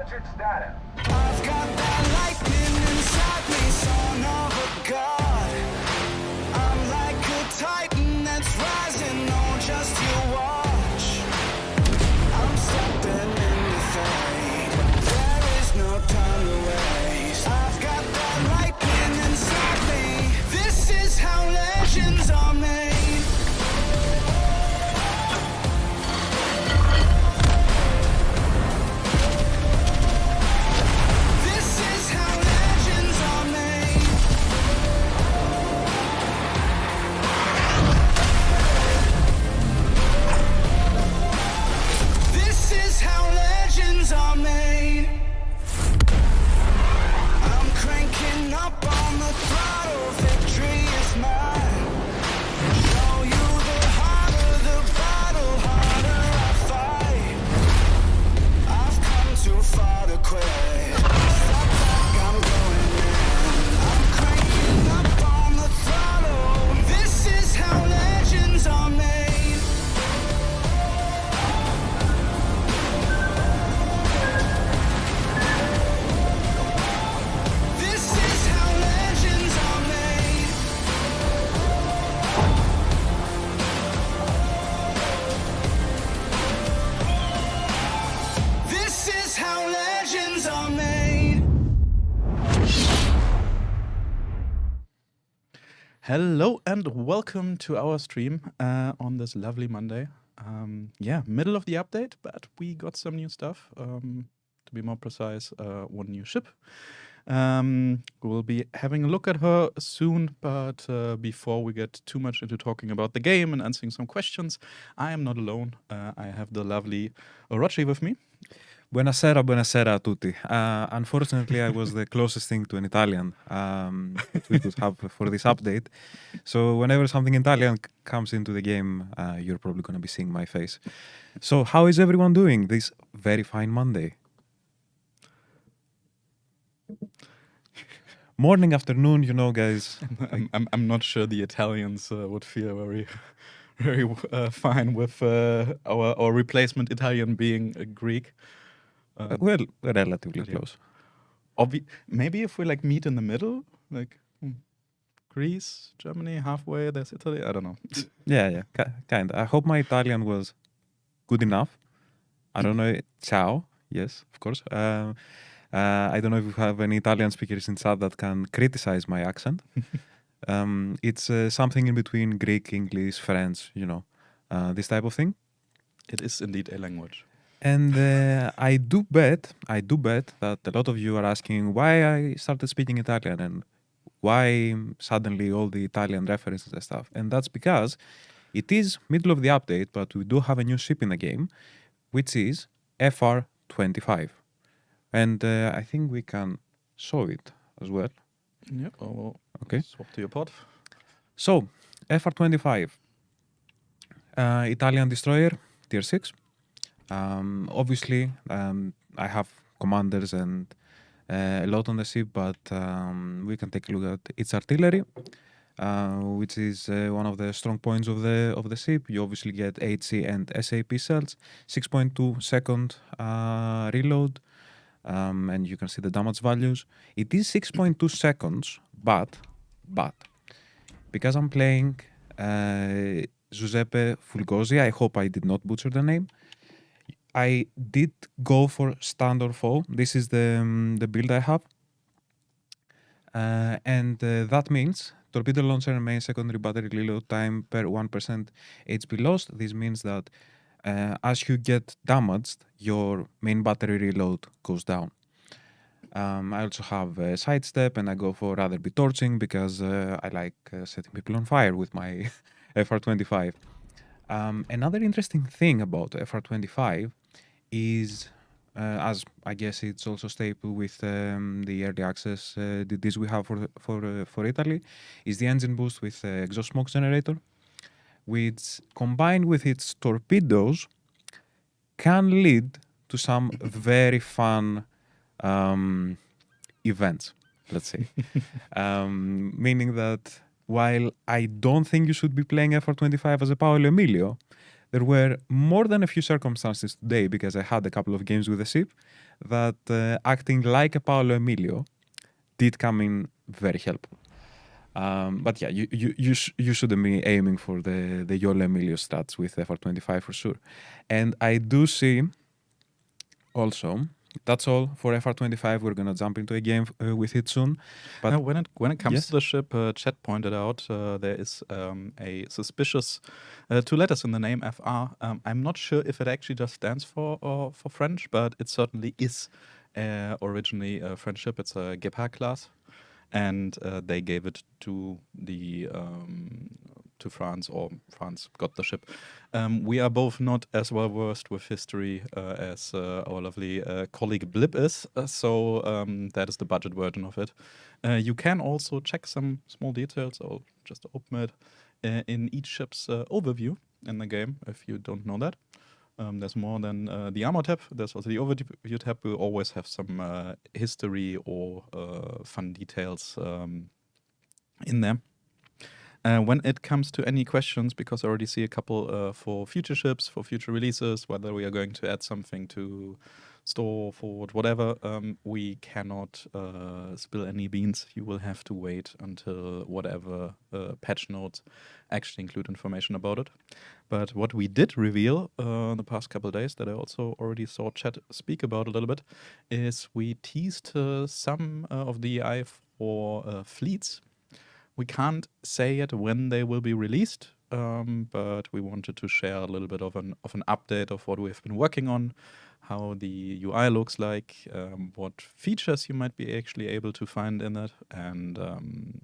intelligence data. I've got that lightning inside me, son of a god. I'm like a titan that's rising, oh, just you watch. I'm stepping in the fade, there is no time to waste. I've got that lightning inside me, this is how legends are made. Are made. I'm cranking up on the throttle, victory is mine. Show you the harder the battle, harder I fight. I've come too far to quit. Step back, I'm going in. I'm cranking up on the throttle. This is how legends are made. Hello and welcome to our stream on this lovely Monday. Middle of the update, but we got some new stuff. To be more precise, one new ship. We'll be having a look at her soon, but before we get too much into talking about the game and answering some questions, I am not alone. I have the lovely Orochi with me. Buonasera, buonasera a tutti. Unfortunately, I was the closest thing to an Italian that we could have for this update. So whenever something Italian comes into the game, you're probably going to be seeing my face. So how is everyone doing this very fine Monday? Morning, afternoon, you know, guys. I'm not sure the Italians would feel very fine with our replacement Italian being Greek. Well, relatively close. Maybe if we like meet in the middle, like Greece, Germany, halfway, there's Italy. I don't know. Yeah, kind of. I hope my Italian was good enough. I don't know. Ciao. Yes, of course. I don't know if we have any Italian speakers in chat that can criticize my accent. It's something in between Greek, English, French, you know, this type of thing. It is indeed a language. And I do bet that a lot of you are asking why I started speaking Italian and why suddenly all the Italian references and stuff. And that's because it is middle of the update, but we do have a new ship in the game, which is FR25. And I think we can show it as well. Yeah. Oh, okay. Swap to your pod. So, FR25, Italian destroyer, tier 6. Obviously, I have commanders and a lot on the ship, but we can take a look at its artillery, which is one of the strong points of the ship. You obviously get HC and SAP cells, 6.2 second reload, and you can see the damage values. It is 6.2 seconds, but because I'm playing Giuseppe Fulgosi, I hope I did not butcher the name. I did go for standard foe. This is the build I have. And that means torpedo launcher and main secondary battery reload time per 1% HP lost. This means that as you get damaged, your main battery reload goes down. I also have a sidestep and I go for rather be torching because I like setting people on fire with my FR25. Another interesting thing about FR25 is, as I guess it's also staple with the early access DDs we have for Italy, is the engine boost with exhaust smoke generator, which combined with its torpedoes can lead to some very fun events, let's say. Meaning that while I don't think you should be playing FR25 as a Paolo Emilio, there were more than a few circumstances today, because I had a couple of games with the ship, that acting like a Paolo Emilio did come in very helpful. But yeah, you shouldn't be aiming for the YOLO Emilio stats with FR25 for sure. And I do see also, that's all for FR25. We're gonna jump into a game with it soon. But Now, when it comes yes? to the ship, Chet pointed out there is a suspicious 2 letters in the name FR. I'm not sure if it actually just stands for French, but it certainly is originally a French ship. It's a Gepard class, and they gave it to the to France, or France got the ship. We are both not as well versed with history as our lovely colleague Blip is, so that is the budget version of it. You can also check some small details. I'll just open it in each ship's overview in the game if you don't know that. There's more than the armor tab. There's also the overview tab. We'll always have some history or fun details in there. When it comes to any questions, because I already see a couple for future ships, for future releases, whether we are going to add something to store, forward, whatever, we cannot spill any beans. You will have to wait until whatever patch notes actually include information about it. But what we did reveal the past couple of days, that I also already saw Chat speak about a little bit, is we teased some of the AI for fleets. We can't say yet when they will be released, but we wanted to share a little bit of an update of what we have been working on, how the UI looks like, what features you might be actually able to find in it, and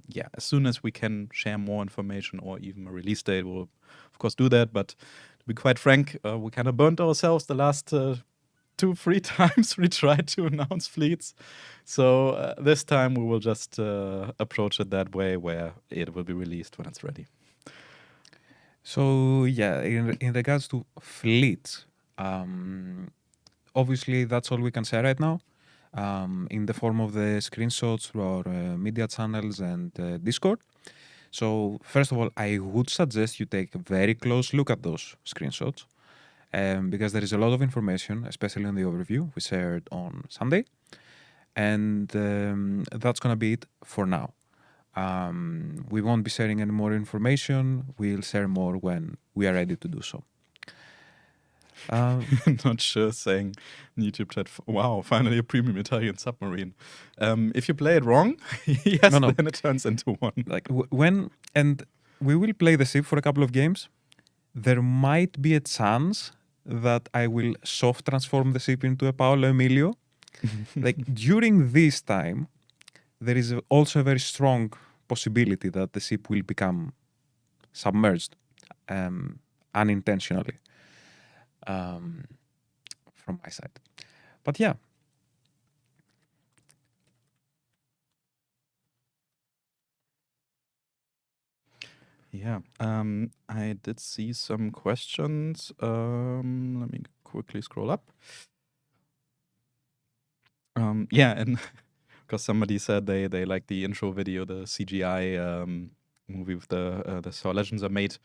yeah, as soon as we can share more information or even a release date, we'll of course do that. But to be quite frank, we kind of burnt ourselves the last 2-3 times we tried to announce fleets. So this time we will just approach it that way, where it will be released when it's ready. So yeah, in regards to fleets, obviously that's all we can say right now, in the form of the screenshots through our media channels and Discord. So first of all, I would suggest you take a very close look at those screenshots, because there is a lot of information, especially on the overview we shared on Sunday, and that's gonna be it for now. We won't be sharing any more information. We'll share more when we are ready to do so. Not sure saying in YouTube chat, wow, finally a premium Italian submarine. If you play it wrong, yes, No. then it turns into one. Like when, and we will play the ship for a couple of games. There might be a chance that I will soft transform the ship into a Paolo Emilio. Like during this time, there is also a very strong possibility that the ship will become submerged unintentionally, from my side. But yeah. Yeah, I did see some questions. Let me quickly scroll up. Yeah, and because somebody said they like the intro video, the CGI movie with the So Legends Are Made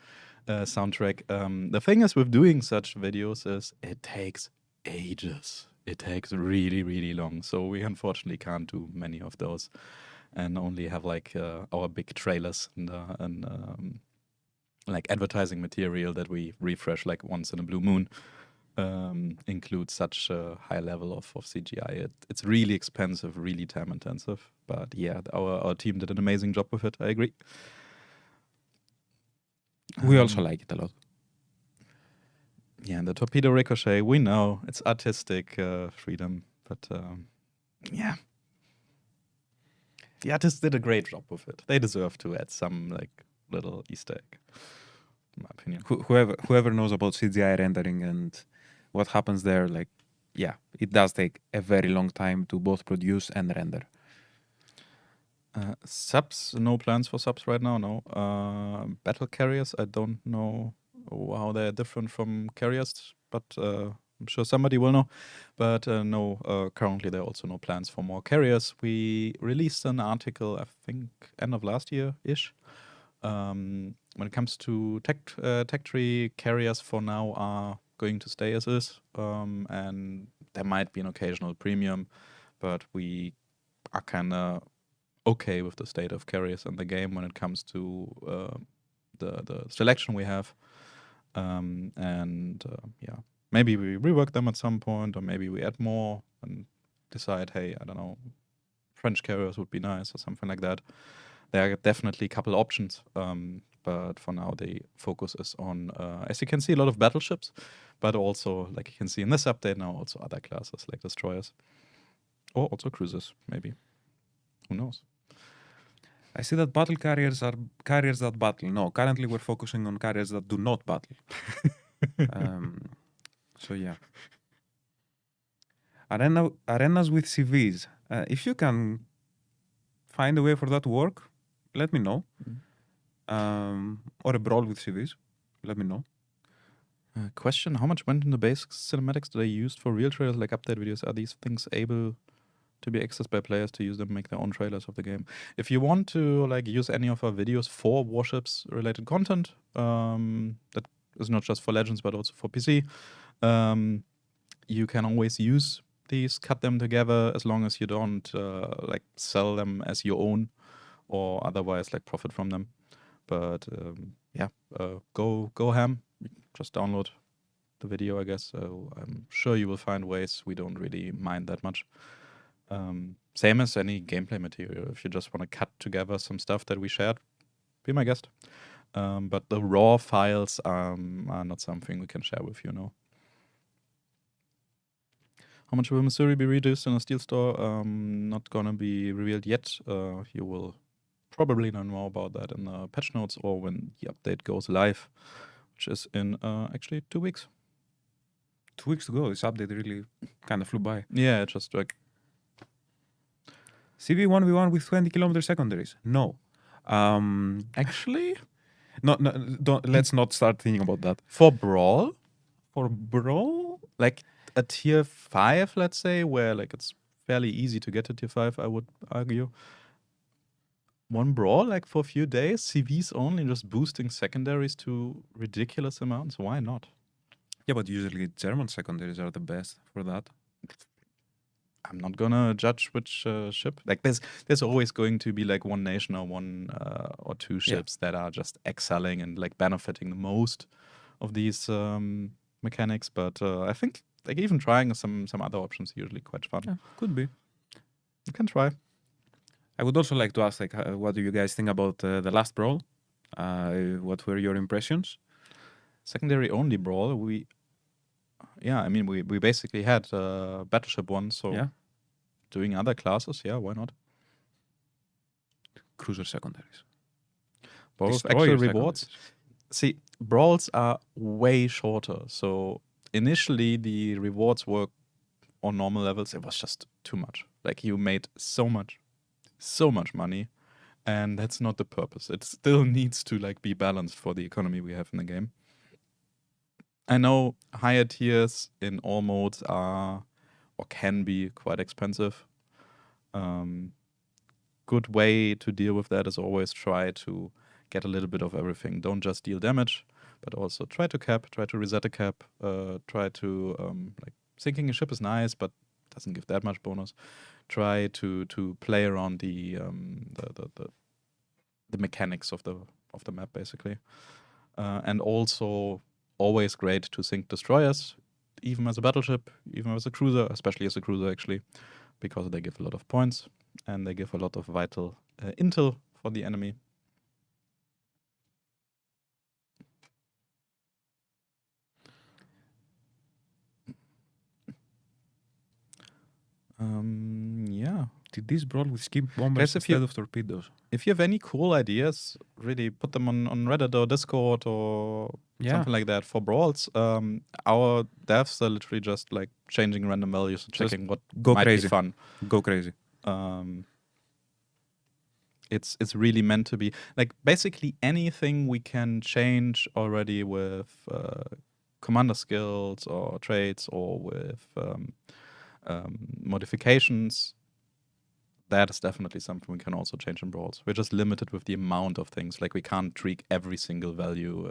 soundtrack. The thing is with doing such videos is it takes ages. It takes really, really long. So we unfortunately can't do many of those, and only have like our big trailers and like advertising material that we refresh like once in a blue moon. Include such a high level of CGI. It's really expensive, really time intensive. But yeah, our team did an amazing job with it. I agree. We also like it a lot. Yeah, and the torpedo ricochet, we know it's artistic freedom, but yeah, the artists did a great job with it. They deserve to add some like little Easter egg, in my opinion. Whoever knows about CGI rendering and what happens there, like, yeah, it does take a very long time to both produce and render. Subs, no plans for subs right now, no. Battle carriers, I don't know how they're different from carriers, but I'm sure somebody will know. But no, currently there are also no plans for more carriers. We released an article, I think, end of last year-ish. When it comes to tech tree, carriers for now are going to stay as is, and there might be an occasional premium, but we are kind of okay with the state of carriers in the game when it comes to the selection we have. Yeah, maybe we rework them at some point, or maybe we add more and decide, hey, I don't know, French carriers would be nice or something like that. There are definitely a couple options, but for now the focus is on, as you can see, a lot of battleships, but also, like you can see in this update now, also other classes like destroyers, or also cruisers, maybe. Who knows? I see that battle carriers are carriers that battle. No, currently we're focusing on carriers that do not battle. So yeah. Arenas with CVs. If you can find a way for that to work, let me know. Or a brawl with CVs, let me know. Question: how much went in the basic cinematics that they used for real trailers, like update videos? Are these things able to be accessed by players to use them, make their own trailers of the game? If you want to like use any of our videos for Warships related content, that is not just for Legends but also for PC, you can always use these, cut them together, as long as you don't like sell them as your own or otherwise like profit from them. But go ham. Just download the video, I guess. So I'm sure you will find ways. We don't really mind that much. Same as any gameplay material. If you just want to cut together some stuff that we shared, be my guest. But the raw files are not something we can share with you, no. How much will Missouri be reduced in a Steel store? Not gonna be revealed yet. You will probably learn more about that in the patch notes or when the update goes live, which is in actually 2 weeks. 2 weeks ago, this update really kind of flew by. Yeah, just like CV 1v1 with 20 kilometer secondaries. No. actually No, don't, let's not start thinking about that. for Brawl, For brawl? like a tier 5, let's say, where like it's fairly easy to get to tier 5, I would argue. One Brawl, like for a few days, CVs only, just boosting secondaries to ridiculous amounts. Why not? Yeah, but usually German secondaries are the best for that. I'm not gonna judge which ship. Like there's always going to be like one nation or one or two ships that are just excelling and like benefiting the most of these mechanics. But I think like even trying some other options is usually quite fun. Yeah, could be. You can try. I would also like to ask, like, what do you guys think about the last brawl? What were your impressions? Secondary only Brawl. I mean we basically had Battleship one, so Yeah. doing other classes, yeah, why not? Cruiser secondaries. Both Destroyer actual rewards. secondaries. See, Brawls are way shorter, so initially the rewards were on normal levels. It was just too much. Like you made so much money, and that's not the purpose. It still needs to like be balanced for the economy we have in the game. I know higher tiers in all modes are or can be quite expensive. Good way to deal with that is always try to get a little bit of everything. Don't just deal damage, but also try to cap, try to reset a cap, try to like sinking a ship is nice, but doesn't give that much bonus. Try to play around the mechanics of the map basically, and also always great to sink destroyers, even as a battleship, even as a cruiser, especially as a cruiser actually, because they give a lot of points and they give a lot of vital intel for the enemy. Yeah. Did this brawl with skip bombers Guys, if you- instead of torpedoes? If you have any cool ideas, really put them on Reddit or Discord or something like that for brawls. Our devs are literally just like changing random values and Just checking what go might crazy. be fun. Go crazy. It's really meant to be like basically anything we can change already with commander skills or traits or with modifications. That is definitely something we can also change in brawls. We're just limited with the amount of things. Like we can't tweak every single value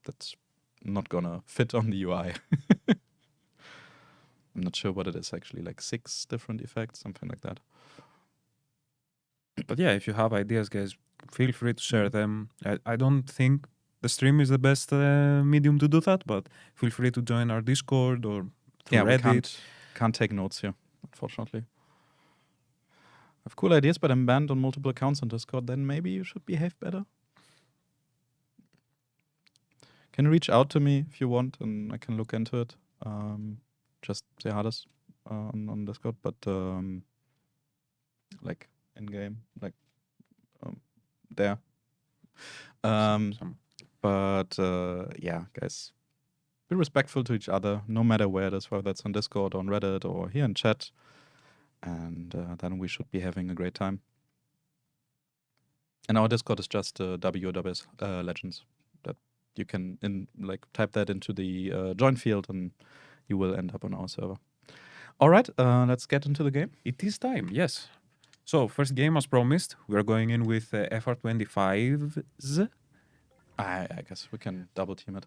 that's not gonna fit on the UI. I'm not sure what it is actually, like 6 different effects, something like that. But yeah, if you have ideas, guys, feel free to share them. I don't think the stream is the best medium to do that, but feel free to join our Discord or through Yeah, we Reddit. can't take notes here, unfortunately. I have cool ideas, but I'm banned on multiple accounts on Discord. Then maybe you should behave better. Can you reach out to me if you want, and I can look into it. Just say Hades on Discord, but like in game, like there. But yeah, guys, be respectful to each other, no matter where it is, whether that's on Discord, on Reddit, or here in chat. And then we should be having a great time. And our Discord is just WOWS Legends. That you can type that into the join field, and you will end up on our server. All right, let's get into the game. It is time, yes. So, first game as promised, we are going in with FR25s. I guess we can double team it.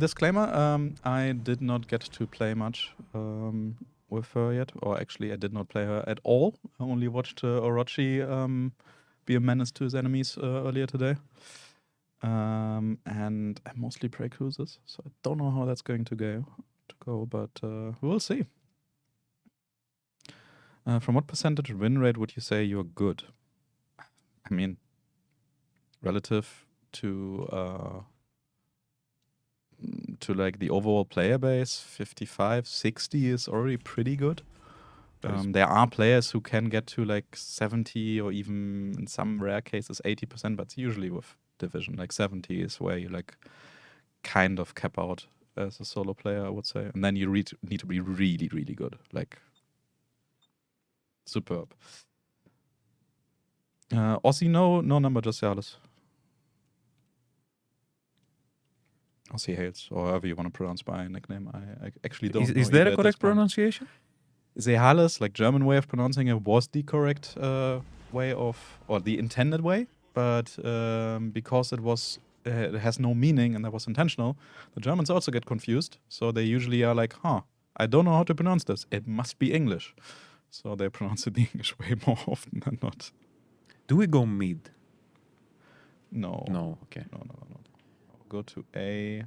Disclaimer, I did not get to play much with her yet, or actually I did not play her at all. I only watched Orochi be a menace to his enemies earlier today. And I mostly play cruisers, so I don't know how that's going to go, but we'll see. From what percentage win rate would you say you're good? I mean, relative to like the overall player base, 55, 60 is already pretty good. There are players who can get to like 70 or even in some rare cases 80%, but it's usually with division. Like 70 is where you like kind of cap out as a solo player, I would say. And then you need to be really, really good. Like superb. Aussie, no number, just Alice. Aussie Hales, or however you want to pronounce my nickname. I actually don't know. Is there a correct pronunciation? Zehales, like German way of pronouncing it, was the correct way of, or the intended way, but because it has no meaning and that was intentional, the Germans also get confused. So they usually are like, I don't know how to pronounce this. It must be English. So they pronounce it the English way more often than not. Do we go mid? No. No, okay. No. Go to A.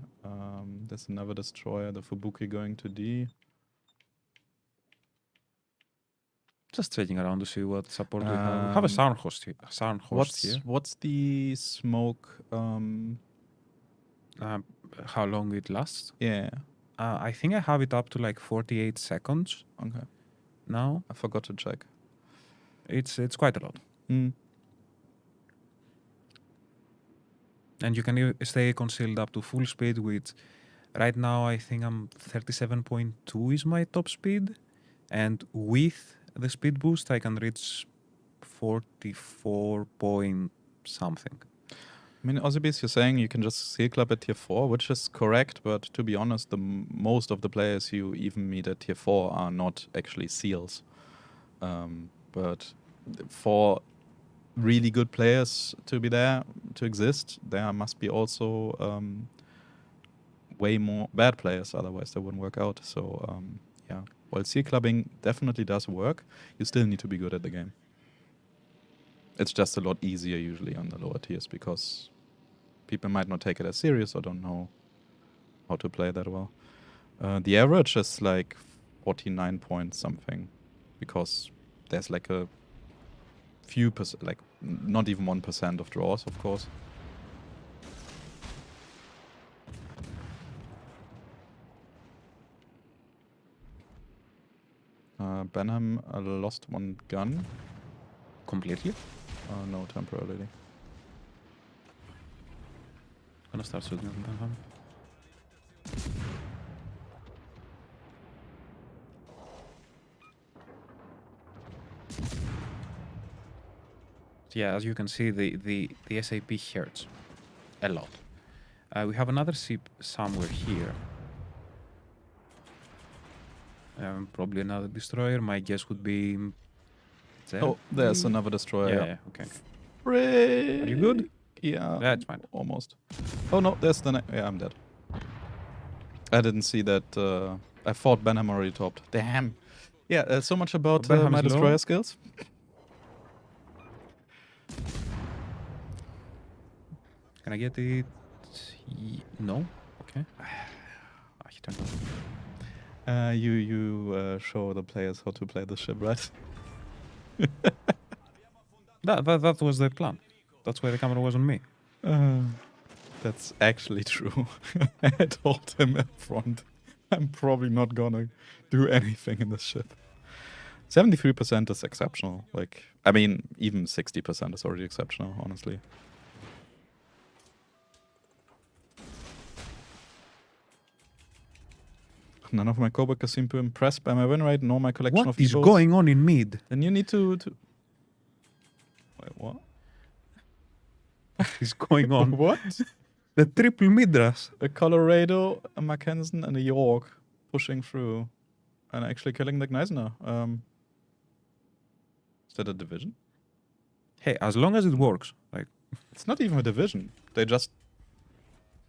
There's another destroyer, the Fubuki going to D. Just checking around to see what support we have. We have a Sarnhorst here. What's the smoke? How long it lasts? Yeah. I think I have it up to like 48 seconds. Okay. Now I forgot to check. It's quite a lot. And you can stay concealed up to full speed, which right now I think I'm 37.2 is my top speed. And with the speed boost, I can reach 44 point something. I mean, Ozibis, you're saying you can just seal club at tier 4, which is correct, but to be honest, most of the players you even meet at tier 4 are not actually seals. But for really good players to be there, to exist, there must be also way more bad players, otherwise they wouldn't work out. So, yeah, while seal clubbing definitely does work, you still need to be good at the game. It's just a lot easier usually on the lower tiers because people might not take it as serious or don't know how to play that well. The average is like 49 point something because there's like a few percent, like not even 1% of draws, of course. Benham lost one gun. Completely? No, temporarily. Gonna start shooting at Benham. Yeah, as you can see, the SAP hurts a lot. We have another ship somewhere here. Probably another destroyer. My guess would be. Oh, there's another destroyer. Yeah, okay. Are Are you good? Yeah. That's fine. Almost. Oh no, there's the. Yeah, I'm dead. I didn't see that I thought Benham already topped. Damn. Yeah, so much about Benham my is low. destroyer skills. Can I get it? No? Okay. He turned off. You show the players how to play the ship, right? That was the plan. That's why the camera was on me. That's actually true. I told him up front, I'm probably not gonna do anything in this ship. 73% is exceptional. Like, I mean, even 60% is already exceptional, honestly. None of my coworkers seem too impressed by my win rate, nor my collection of What is evos. going on in mid? Then you need to... Wait, what? What is going on? What? The triple midras. A Colorado, a Mackensen, and a York pushing through and actually killing the Gneisner. Is that a division? Hey, as long as it works. Like, It's not even a division. They just...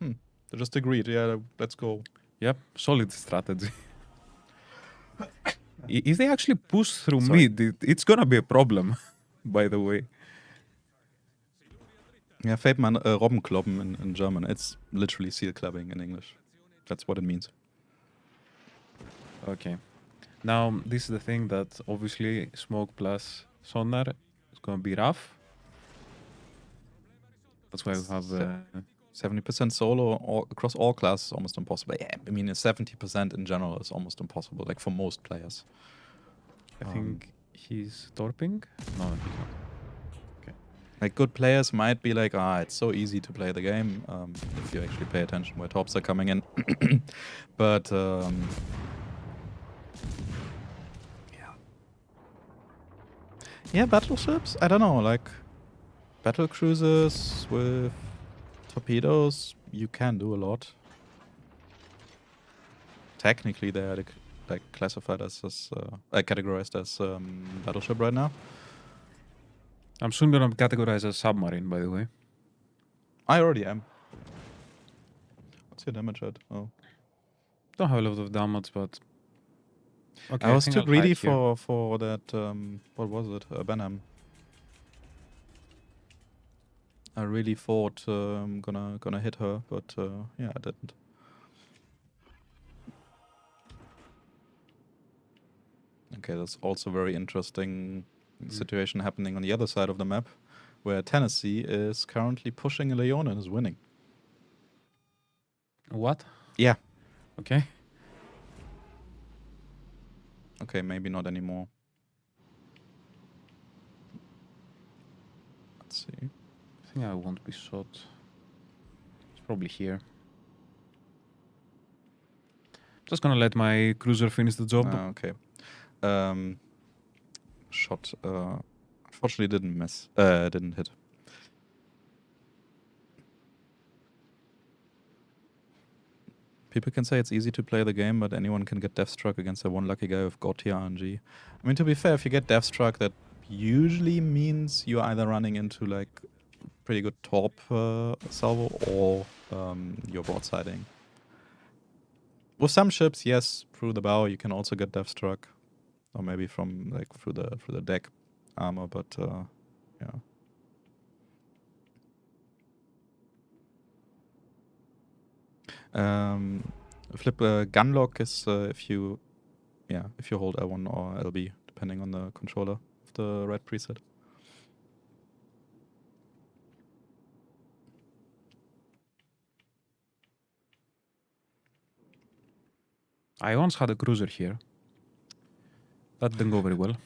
They just agreed, yeah, let's go. yep, solid strategy. If they actually push through Sorry. mid, it's gonna be a problem, by the way. Yeah, Fateman, Robbenkloppen in German. It's literally seal clubbing in English. That's what it means. Okay. Now, this is the thing that obviously smoke plus sonar is gonna be rough. That's why we have... 70% solo across all classes is almost impossible. Yeah, I mean, 70% in general is almost impossible, like for most players. I think he's torping? No, he's not. Like, good players might be like, it's so easy to play the game if you actually pay attention where tops are coming in. But, yeah, battleships? I don't know, like, battle cruisers with torpedoes, you can do a lot. Technically, they are like classified as categorized as battleship right now. I'm soon gonna categorize as submarine, by the way. I already am. What's your damage at? Oh, Don't have a lot of damage, but... Okay, I was think too I'll greedy hide here. for that. What was it? Benham. I really thought gonna hit her, but yeah, I didn't. Okay, that's also very interesting situation happening on the other side of the map, where Tennessee is currently pushing a Leon and is winning. What? Yeah. Okay. Okay, maybe not anymore. Let's see. I think I won't be shot. It's probably here. Just gonna let my cruiser finish the job. Okay. Shot. Unfortunately, didn't miss. Didn't hit. People can say it's easy to play the game, but anyone can get deathstruck against the one lucky guy with God tier RNG. I mean, to be fair, if you get deathstruck, that usually means you're either running into like pretty good top salvo or you're broadsiding. With some ships, yes, through the bow you can also get deathstruck, or maybe from like through the deck armor, but yeah. Flip gunlock is if you hold L1 or LB, depending on the controller of the red preset. I once had a cruiser here. That didn't go very well.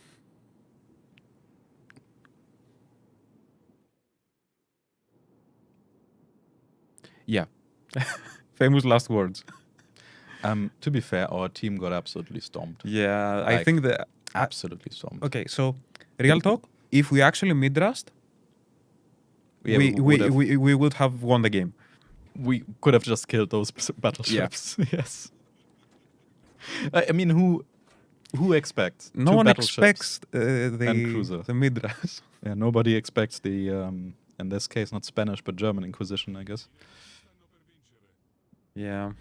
Yeah. Famous last words. To be fair, our team got absolutely stomped. Yeah, Like, I think that... Absolutely stomped. Okay, so, real talk, if we actually mid-rust, Yeah, we would have won the game. we could have just killed those battleships. Yes. I mean, who expects? No two one battleships expects and cruiser. the mid-rust. Yeah, nobody expects the in this case not Spanish but German Inquisition, I guess. Yeah.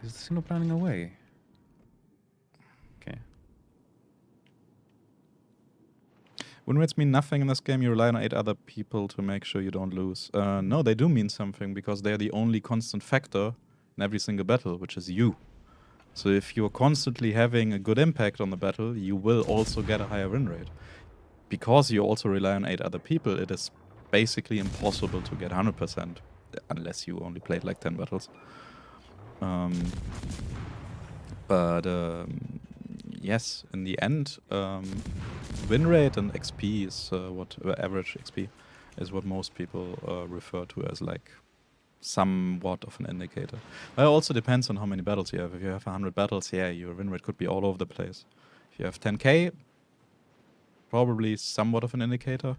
Is the Sinop running away? Okay. Win rates mean nothing in this game. You rely on 8 other people to make sure you don't lose. No, they do mean something because they're the only constant factor in every single battle, which is you. So if you're constantly having a good impact on the battle, you will also get a higher win rate. Because you also rely on 8 other people, it is basically impossible to get 100%, unless you only played like 10 battles. But yes, in the end, win rate and XP is average XP is what most people refer to as like somewhat of an indicator. But it also depends on how many battles you have. If you have 100 battles, yeah, your win rate could be all over the place. If you have 10k, probably somewhat of an indicator.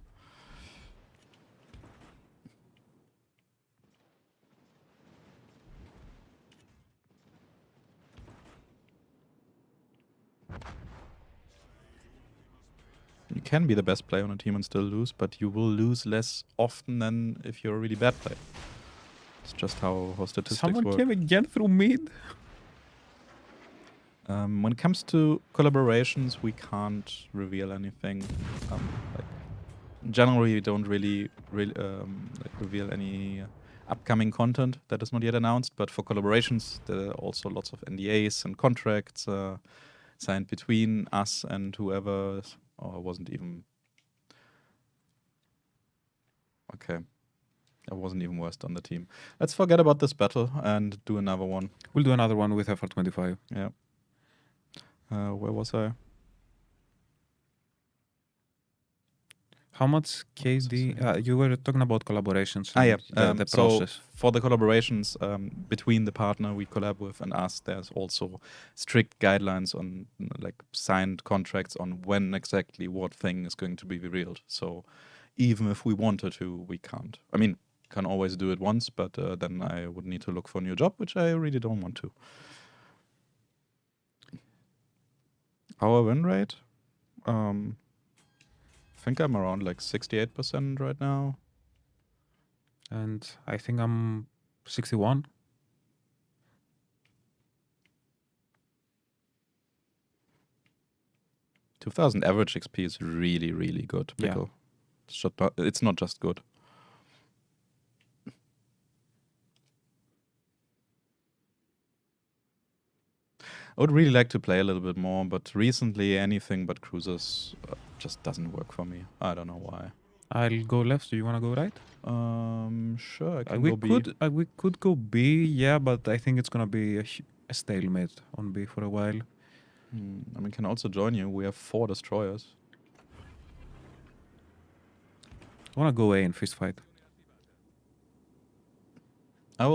You can be the best player on a team and still lose, but you will lose less often than if you're a really bad player. It's just how statistics Someone work. came again through mid. When it comes to collaborations, we can't reveal anything. Generally, we don't really reveal any upcoming content that is not yet announced. But for collaborations, there are also lots of NDAs and contracts signed between us and whoever. Wasn't even okay. I wasn't even worst on the team. Let's forget about this battle and do another one. We'll do another one with FR25. Yeah. Where was I? How much KD? You were talking about collaborations. Yeah. And the process. So for the collaborations between the partner we collab with and us, there's also strict guidelines on like signed contracts on when exactly what thing is going to be revealed. So even if we wanted to, we can't. I mean, can always do it once, but then I would need to look for a new job, which I really don't want to. Our win rate? I think I'm around like 68% right now. And I think I'm 61. $2,000 average XP is really, really good. Yeah. It's not just good. I would really like to play a little bit more, but recently anything but cruisers just doesn't work for me. I don't know why. I'll go left. Do you want to go right? Sure, I can we go B. we could go B, yeah, but I think it's gonna be a stalemate on B for a while. I mean, can also join you. We have 4 destroyers. I wanna go A and fist fight. I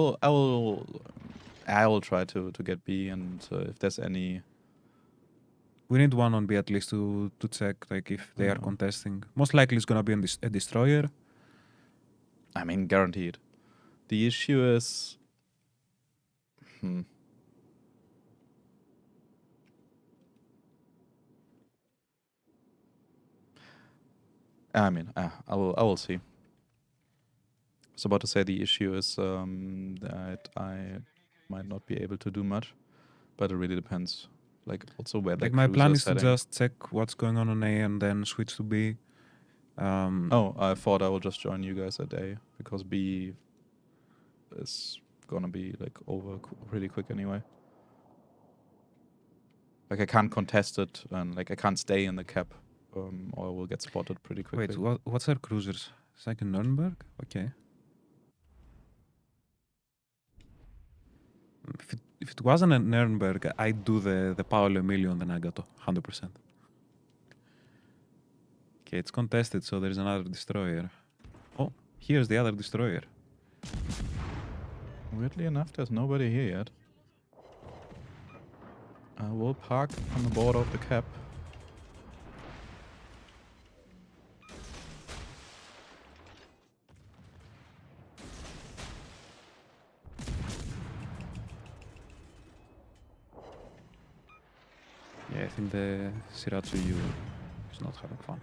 will try to get B, and if there's any. We need one on B at least to check like if they are contesting. Most likely it's gonna be on a destroyer. I mean, guaranteed. The issue is. I mean, I will see. I was about to say the issue is that I might not be able to do much, but it really depends. Like also where the Like my plan is to heading. just check what's going on A and then switch to B. I thought I will just join you guys at A because B is gonna be like over really quick anyway. Like I can't contest it and like I can't stay in the cap, or I will get spotted pretty quickly. Wait, what's our cruisers? It's like in Nuremberg? Okay. If it wasn't at Nuremberg, I'd do the Paolo Emilio on the Nagato, 100%. Okay, it's contested, so there's another destroyer. Oh, here's the other destroyer. Weirdly enough, there's nobody here yet. I will park on the border of the cap. Yeah, I think the Shiratsu Yu is not having fun.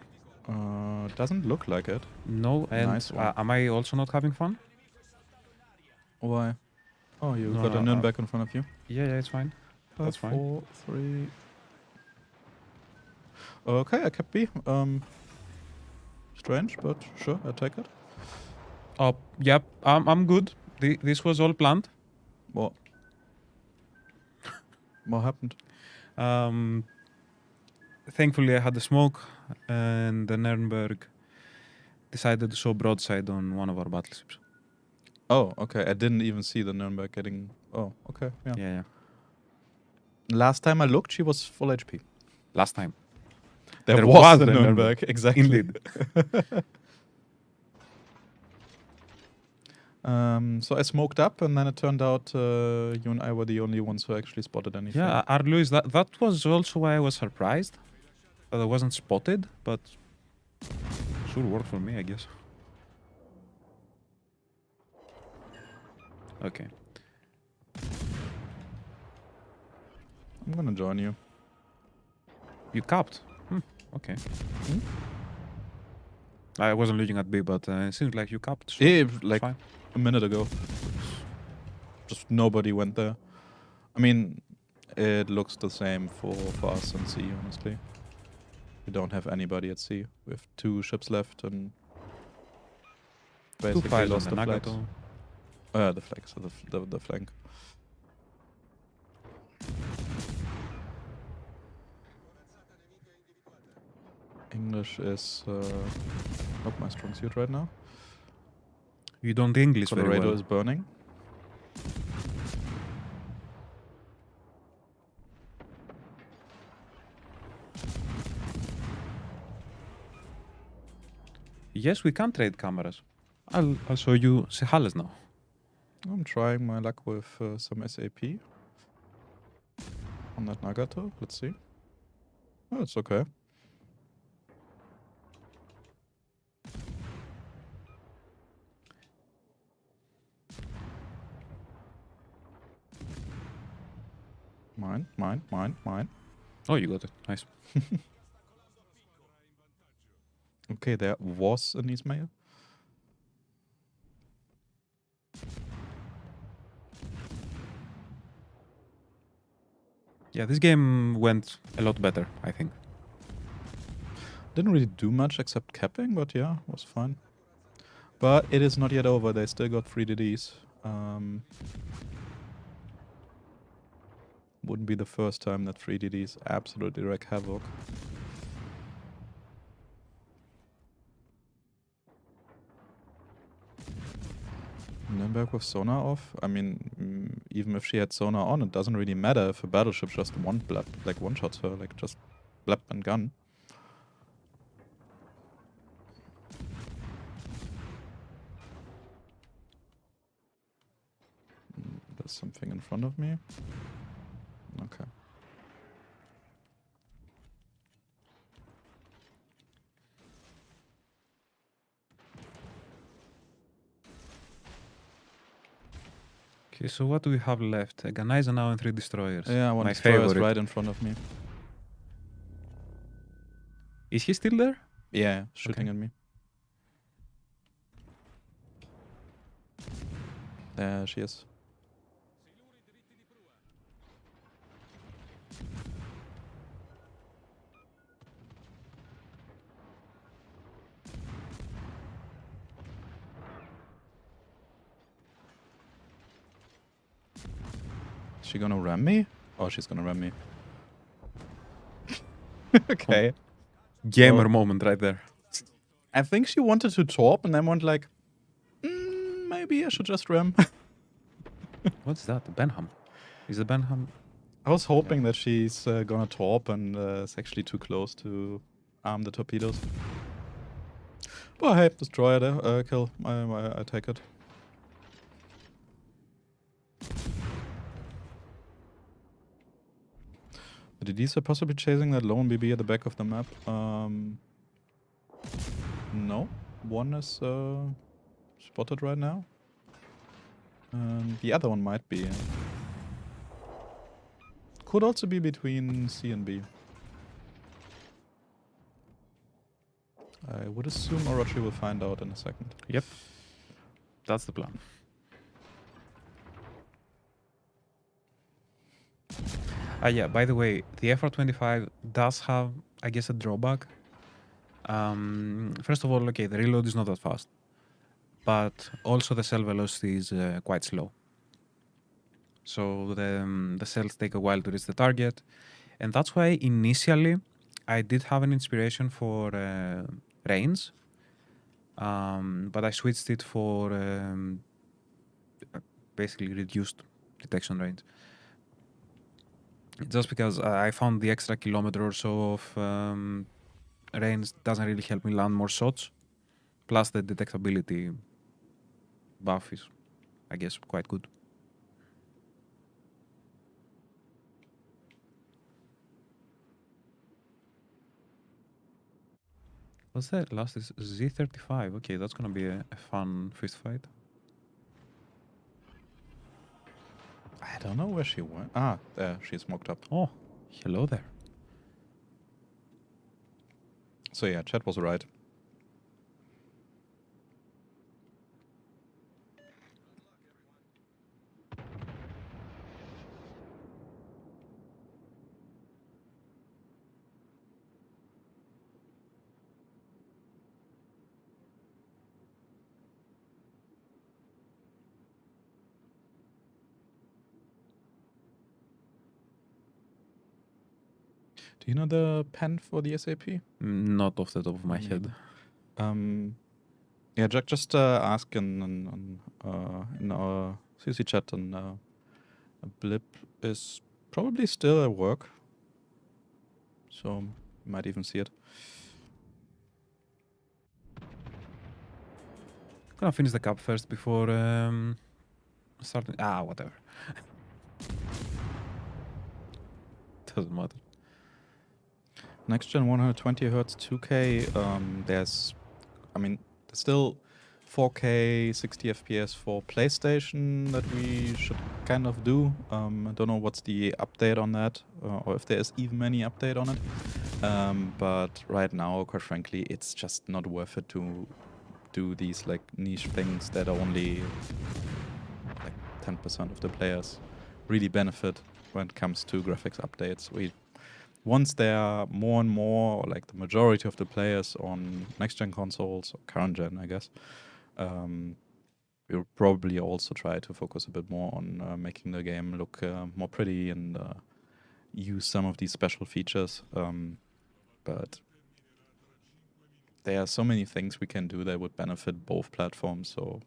Doesn't look like it. No, and Nice one. am I also not having fun? Why? Oh, you No, got a no, Nürnberg in front of you. Yeah, it's fine. That's fine. 4, 3. Okay, I kept B. Strange, but sure, I take it. Oh, yep. I'm good. This was all planned. What? What happened? Thankfully, I had the smoke, and the Nuremberg decided to show broadside on one of our battleships. Oh, okay. I didn't even see the Nürnberg getting. Oh, okay. Yeah. Yeah. Last time I looked, she was full HP. Last time. There was was a a Nürnberg. Nürnberg, exactly. Indeed. So I smoked up, and then it turned out you and I were the only ones who actually spotted anything. Yeah, Arluis, that was also why I was surprised that I wasn't spotted, but sure worked for me, I guess. Okay. I'm gonna join you. You capped? Okay. I wasn't looking at B, but it seems like you capped. So Yeah, it's like fine. a minute ago. Just nobody went there. I mean, it looks the same for us and C, honestly. We don't have anybody at C. We have 2 ships left and Two basically files on lost the the flags. Nagato. The flags, the flank. English is not my strong suit right now. You don't English very Colorado well. is burning. Yes, we can trade cameras. I'll show you Sehales now. I'm trying my luck with some SAP on that Nagato. Let's see. Oh, it's okay. Mine. Oh, you got it. Nice. Okay, there was an Ismail. Yeah, this game went a lot better, I think. Didn't really do much except capping, but yeah, was fine. But it is not yet over. They still got 3 DDs. Wouldn't be the first time that 3 DDs absolutely wreak havoc. Nürnberg with sonar off. I mean, even if she had sonar on, it doesn't really matter if a battleship just one shots her, like just blap and gun. There's something in front of me. Okay. Okay, so what do we have left? A Ganiza now and 3 destroyers. Yeah, one My destroyer is favorite. right in front of me. Is he still there? Yeah, shooting Okay. at me. There she is. Is she gonna ram me? Oh, she's gonna ram me. Okay. Gamer Oh. moment right there. I think she wanted to torp and then went like, maybe I should just ram. What's that? The Benham? Is the Benham? I was hoping that she's gonna torp and is actually too close to arm the torpedoes. But hey, destroyer there, kill. I take it. The DDs are possibly chasing that lone BB at the back of the map. No. One is spotted right now. The other one might be. Could also be between C and B. I would assume Orochi will find out in a second. Yep. That's the plan. Yeah, by the way, the FR25 does have, I guess, a drawback. First of all, okay, the reload is not that fast, but also the cell velocity is quite slow. So the cells take a while to reach the target, and that's why initially I did have an inspiration for range, but I switched it for basically reduced detection range. Just because I found the extra kilometer or so of range doesn't really help me land more shots. Plus the detectability buff is, I guess, quite good. What's that? Last is Z35. Okay, that's gonna be a fun fist fight. I don't know where she went. Ah, there, she's smoked up. Oh, hello there. So yeah, chat was right. Do you know the pen for the SAP? Not off the top of my Me head. Yeah, Jack, just ask in our CC chat, and a blip is probably still at work, so you might even see it. Gonna finish the cup first before starting. Whatever. Doesn't matter. Next gen 120 hertz 2K. There's still 4K 60 FPS for PlayStation that we should kind of do. I don't know what's the update on that, or if there is even any update on it. But right now, quite frankly, it's just not worth it to do these like niche things that only like 10% of the players really benefit when it comes to graphics updates. Once there are more and more, or like the majority of the players on next gen consoles, or current gen, I guess, we'll probably also try to focus a bit more on making the game look more pretty and use some of these special features. But there are so many things we can do that would benefit both platforms, or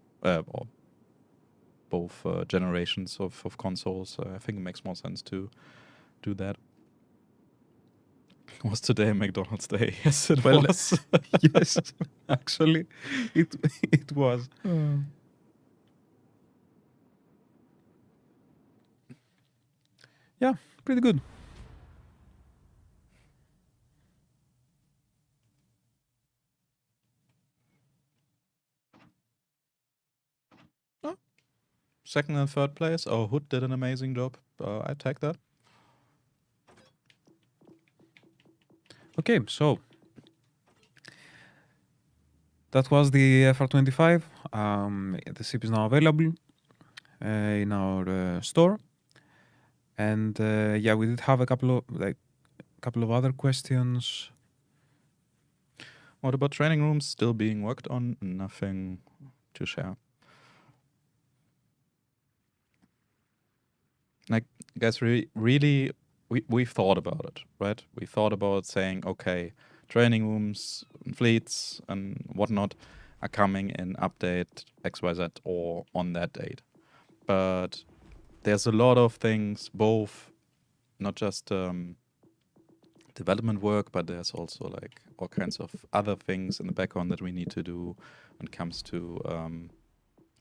both generations of consoles. I think it makes more sense to do that. Was today McDonald's Day? Yes, it was. Yes, actually, it was. Yeah, pretty good. Second and third place. Oh, Hood did an amazing job. I take that. Okay, so that was the FR25. The SIP is now available in our store, and yeah, we did have a couple of other questions. What about training rooms still being worked on? Nothing to share. Like, guys, really, we've thought about it, right? We thought about saying, okay, training rooms, fleets, and whatnot are coming in update XYZ or on that date. But there's a lot of things, both not just development work, but there's also like all kinds of other things in the background that we need to do when it comes to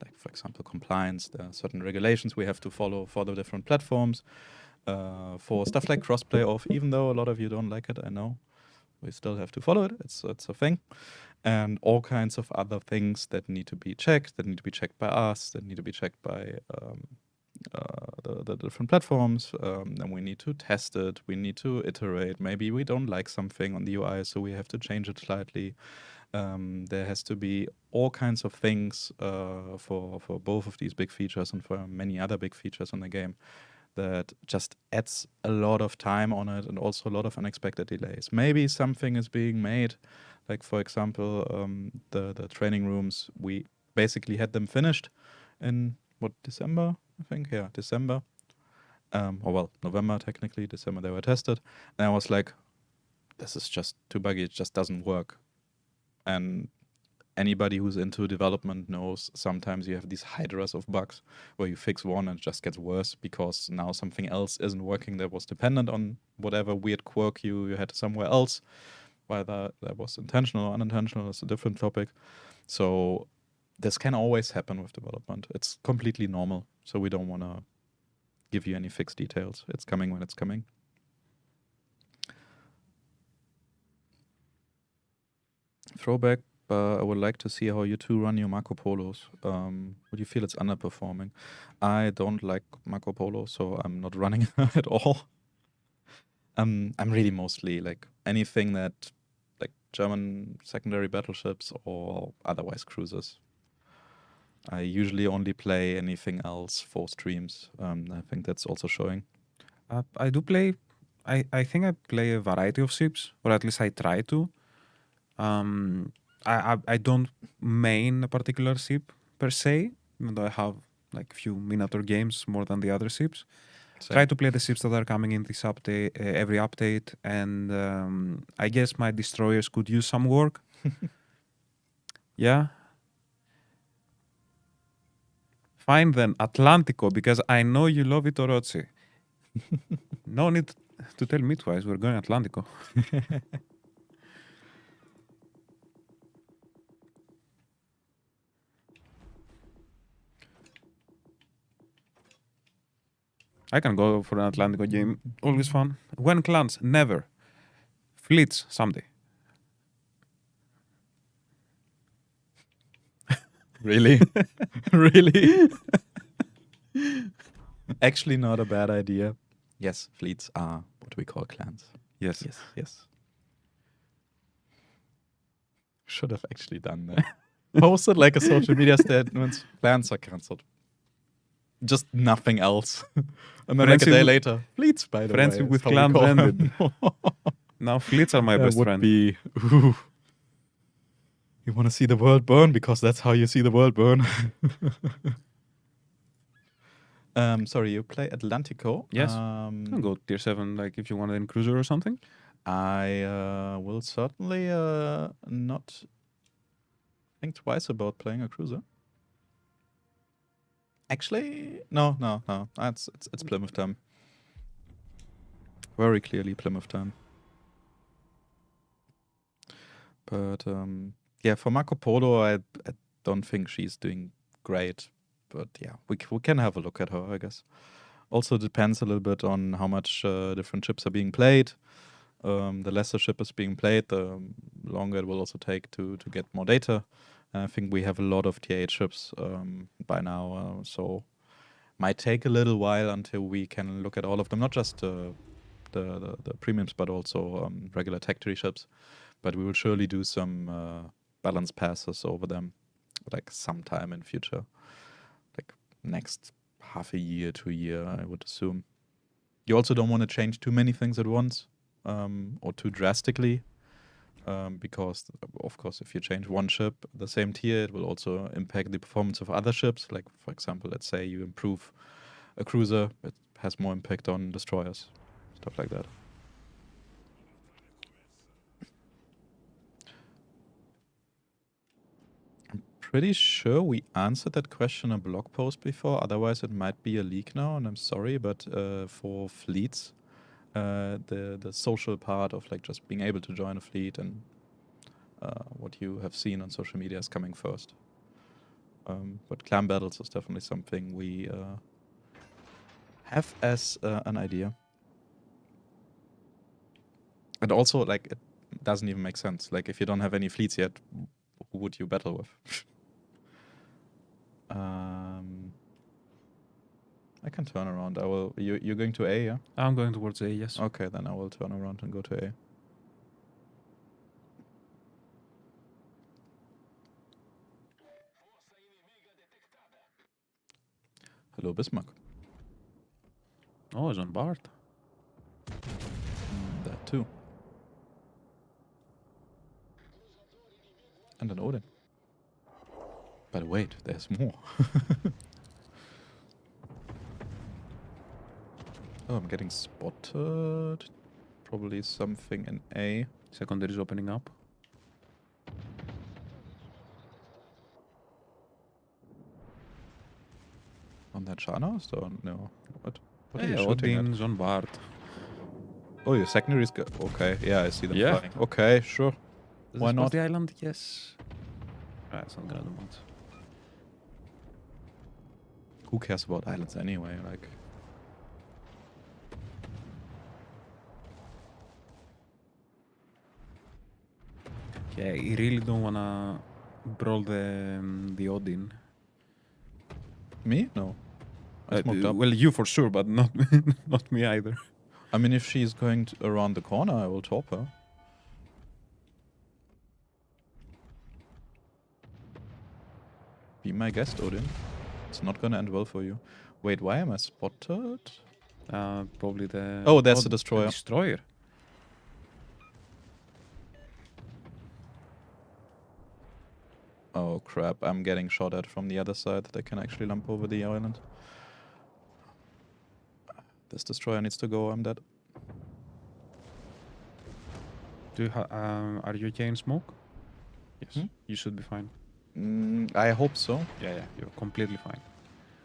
like, for example, compliance. There are certain regulations we have to follow for the different platforms. For stuff like crossplay off, even though a lot of you don't like it, I know, we still have to follow it. It's a thing. And all kinds of other things that need to be checked, by us, that need to be checked by the different platforms. And we need to test it. We need to iterate. Maybe we don't like something on the UI, so we have to change it slightly. There has to be all kinds of things for both of these big features and for many other big features in the game that just adds a lot of time on it and also a lot of unexpected delays. Maybe something is being made, like for example, the training rooms, we basically had them finished in December, I think? Yeah, December. Or well, November technically, December they were tested. And I was like, this is just too buggy, it just doesn't work. And anybody who's into development knows sometimes you have these hydras of bugs where you fix one and it just gets worse because now something else isn't working that was dependent on whatever weird quirk you had somewhere else. Whether that was intentional or unintentional is a different topic. So this can always happen with development. It's completely normal. So we don't want to give you any fixed details. It's coming when it's coming. Throwback, I would like to see how you two run your Marco Polos. Would you feel it's underperforming? I don't like Marco Polo, so I'm not running at all. I'm really mostly like anything that like German secondary battleships or otherwise cruisers. I usually only play anything else for streams. I think that's also showing. I do play. I think I play a variety of ships, or at least I try to. I don't main a particular ship per se, even though I have like few miniature games more than the other ships. Same. Try to play the ships that are coming in this update, every update, and I guess my destroyers could use some work. Yeah. Fine then, Atlantico, because I know you love it, Orochi. No need to tell me twice. We're going Atlantico. I can go for an Atlantico game. Always fun. When clans? Never. Fleets? Someday. Really? Really? Actually, not a bad idea. Yes, fleets are what we call clans. Yes. Yes, yes. Should have actually done that. Posted like a social media statement. Clans are cancelled. Just nothing else. And then like a day later, fleets, by the way. Friendship with is how we clans call them. ended. Now fleets are my That best would friend. be. Ooh. You want to see the world burn because that's how you see the world burn. Sorry, you play Atlantico. Yes. You can go tier 7, like if you want in cruiser or something. I will certainly not think twice about playing a cruiser. Actually, no. It's Plymouth time. Very clearly Plymouth time. But yeah, for Marco Polo, I don't think she's doing great. But yeah, we can have a look at her, I guess. Also depends a little bit on how much different ships are being played. The lesser ship is being played, the longer it will also take to get more data. I think we have a lot of tier 8 ships by now, so might take a little while until we can look at all of them, not just the premiums, but also regular tech 3 ships. But we will surely do some balance passes over them, like sometime in future, like next half a year to a year, I would assume. You also don't want to change too many things at once, or too drastically, because of course if you change one ship the same tier, it will also impact the performance of other ships. Like for example, let's say you improve a cruiser, it has more impact on destroyers, stuff like that. I'm pretty sure we answered that question in a blog post before, otherwise it might be a leak now, and I'm sorry, but for fleets, the social part of like just being able to join a fleet and what you have seen on social media is coming first. But clan battles is definitely something we have as an idea. And also, like, it doesn't even make sense. Like, if you don't have any fleets yet, who would you battle with? I can turn around. I will. You're going to A, yeah? I'm going towards A, yes. Okay, then I will turn around and go to A. Hello, Bismarck. Oh, it's on Bart. That too. And an Odin. But wait, there's more. Oh, I'm getting spotted. Probably something in A. Secondary is opening up. On that Shanos? Or no? What are you Hey, shooting at? Odin's on Bart. Oh, your secondary's go. Okay, yeah, I see them Yeah. flying. Okay, sure. Does Why this cross not? the island? Yes. It's not gonna do much. Who cares about islands anyway? Like, Yeah, you really don't wanna brawl the Odin. me? No. I smoked up. Well, you for sure, but not not me either. I mean, if she's going around the corner, I will top her. Be my guest, Odin. It's not gonna end well for you. Wait, why am I spotted? Probably the. Oh, that's the destroyer. Destroyer. Oh crap, I'm getting shot at from the other side. They can actually lump over the island. This destroyer needs to go, I'm dead. Do you are you okay in smoke? Yes. Hmm? You should be fine. I hope so. Yeah, you're completely fine.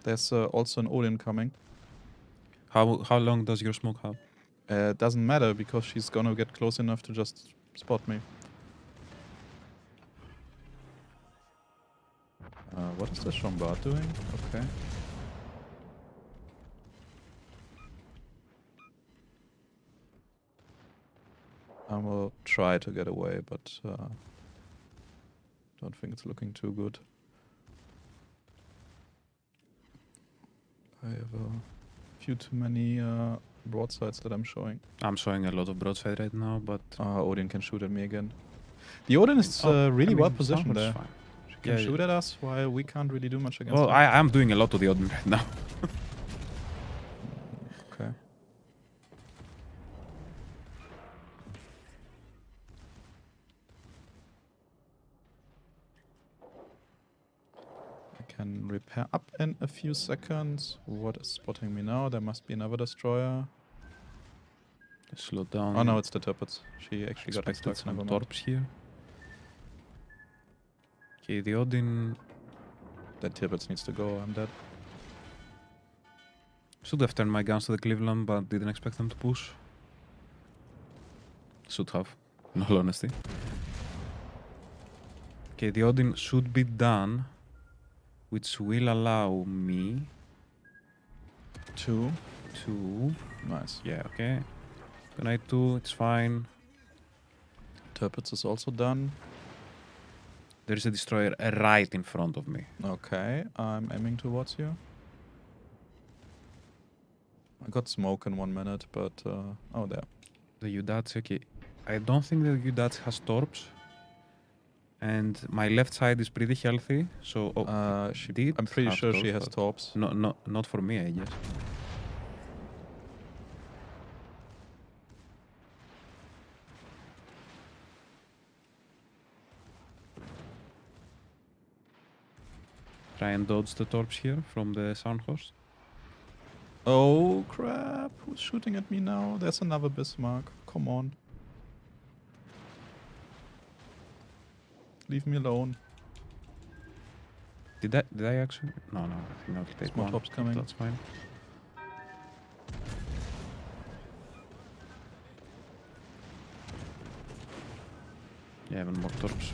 There's also an Odin coming. How long does your smoke have? Doesn't matter because she's gonna get close enough to just spot me. What is the Shombar doing? Okay. I will try to get away, but don't think it's looking too good. I have a few too many broadsides that I'm showing. I'm showing a lot of broadside right now, but Odin can shoot at me again. The Odin is really well positioned there. Fine. She can shoot at us while we can't really do much against Well, her. I'm doing a lot to the Odin right now. Okay. I can repair up in a few seconds. What is spotting me now? There must be another destroyer. Slow down. Oh no, it's the Turpets. She actually got Expected stuck. some Never mind. torps here. Okay, the Odin That Turpets needs to go. I'm dead. should have turned my guns to the Cleveland, but didn't expect them to push. Should have, in all honesty. Okay, the Odin should be done, which will allow me Two. to... Nice. Yeah, okay. Knight 2, it's fine. Turpets is also done. There is a destroyer right in front of me. Okay, I'm aiming towards you. I got smoke in 1 minute, but oh, there. The Udatsu, okay. I don't think the Udatsu has torps. And my left side is pretty healthy, so... She did I'm pretty have sure she torps, has but torps. not for me, I guess. Try and dodge the torps here from the Soundhost. Oh crap! Who's shooting at me now? There's another Bismarck. Come on. Leave me alone. Did I actually? No, I think I'll take More one. torps coming. That's fine. Yeah, even more torps.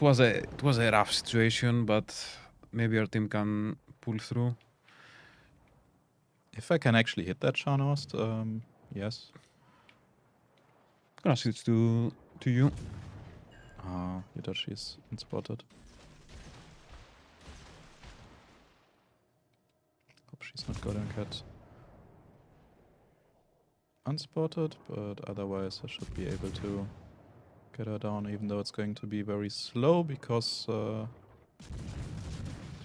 It was a rough situation, but maybe our team can pull through. If I can actually hit that Scharnhorst, yes. Gonna switch to you. Yudashi's unspotted. Hope she's not gonna get unspotted, but otherwise I should be able to get her down, even though it's going to be very slow because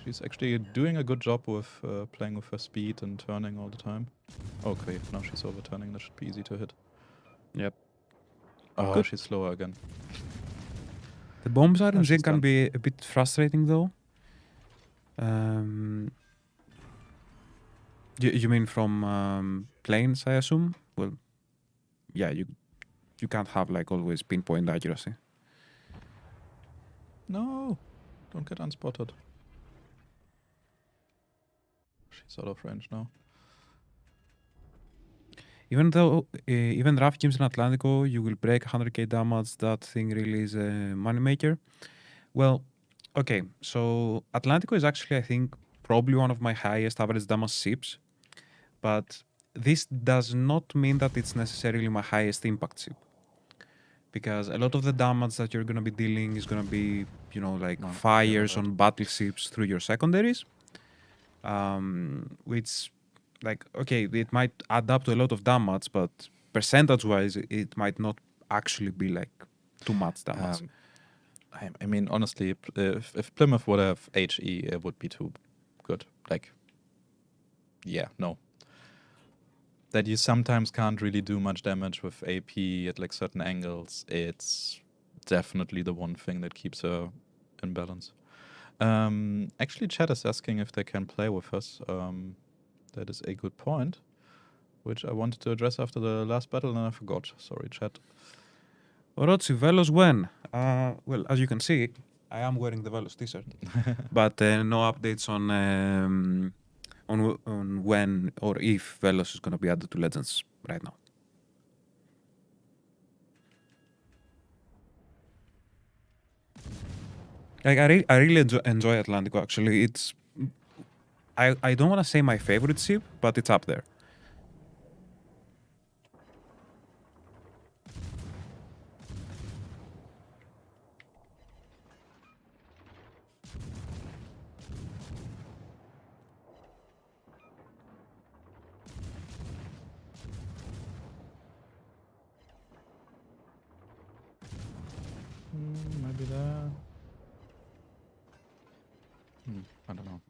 She's actually doing a good job with playing with her speed and turning all the time. Okay, now she's overturning. That should be easy to hit. Yep. Oh, Good. she's slower again. The bombs are in she's Zing can done. be a bit frustrating though. You mean from planes, I assume? Well, yeah, you can't have like always pinpoint accuracy. No, don't get unspotted. She's out of range now. Even though, even rough games in Atlantico, you will break 100k damage. That thing really is a moneymaker. Well, okay, so Atlantico is actually, I think, probably one of my highest average damage ships. But this does not mean that it's necessarily my highest impact ship. Because a lot of the damage that you're going to be dealing is going to be, you know, like No, fires yeah, on battleships through your secondaries. Which, like, okay, it might add up to a lot of damage, but percentage-wise, it might not actually be, like, too much damage. I mean, honestly, if Plymouth would have HE, it would be too good. Like, yeah, no. That you sometimes can't really do much damage with AP at like certain angles. It's definitely the one thing that keeps her in balance. Actually, chat is asking if they can play with us. That is a good point, which I wanted to address after the last battle and I forgot. Sorry, chat. Orochi, Velos when? Well, as you can see, I am wearing the Velos t-shirt, but no updates on when or if Velos is going to be added to Legends right now. Like I really enjoy Atlantico. Actually, it's I don't want to say my favorite ship, but it's up there. Maybe there. I don't know.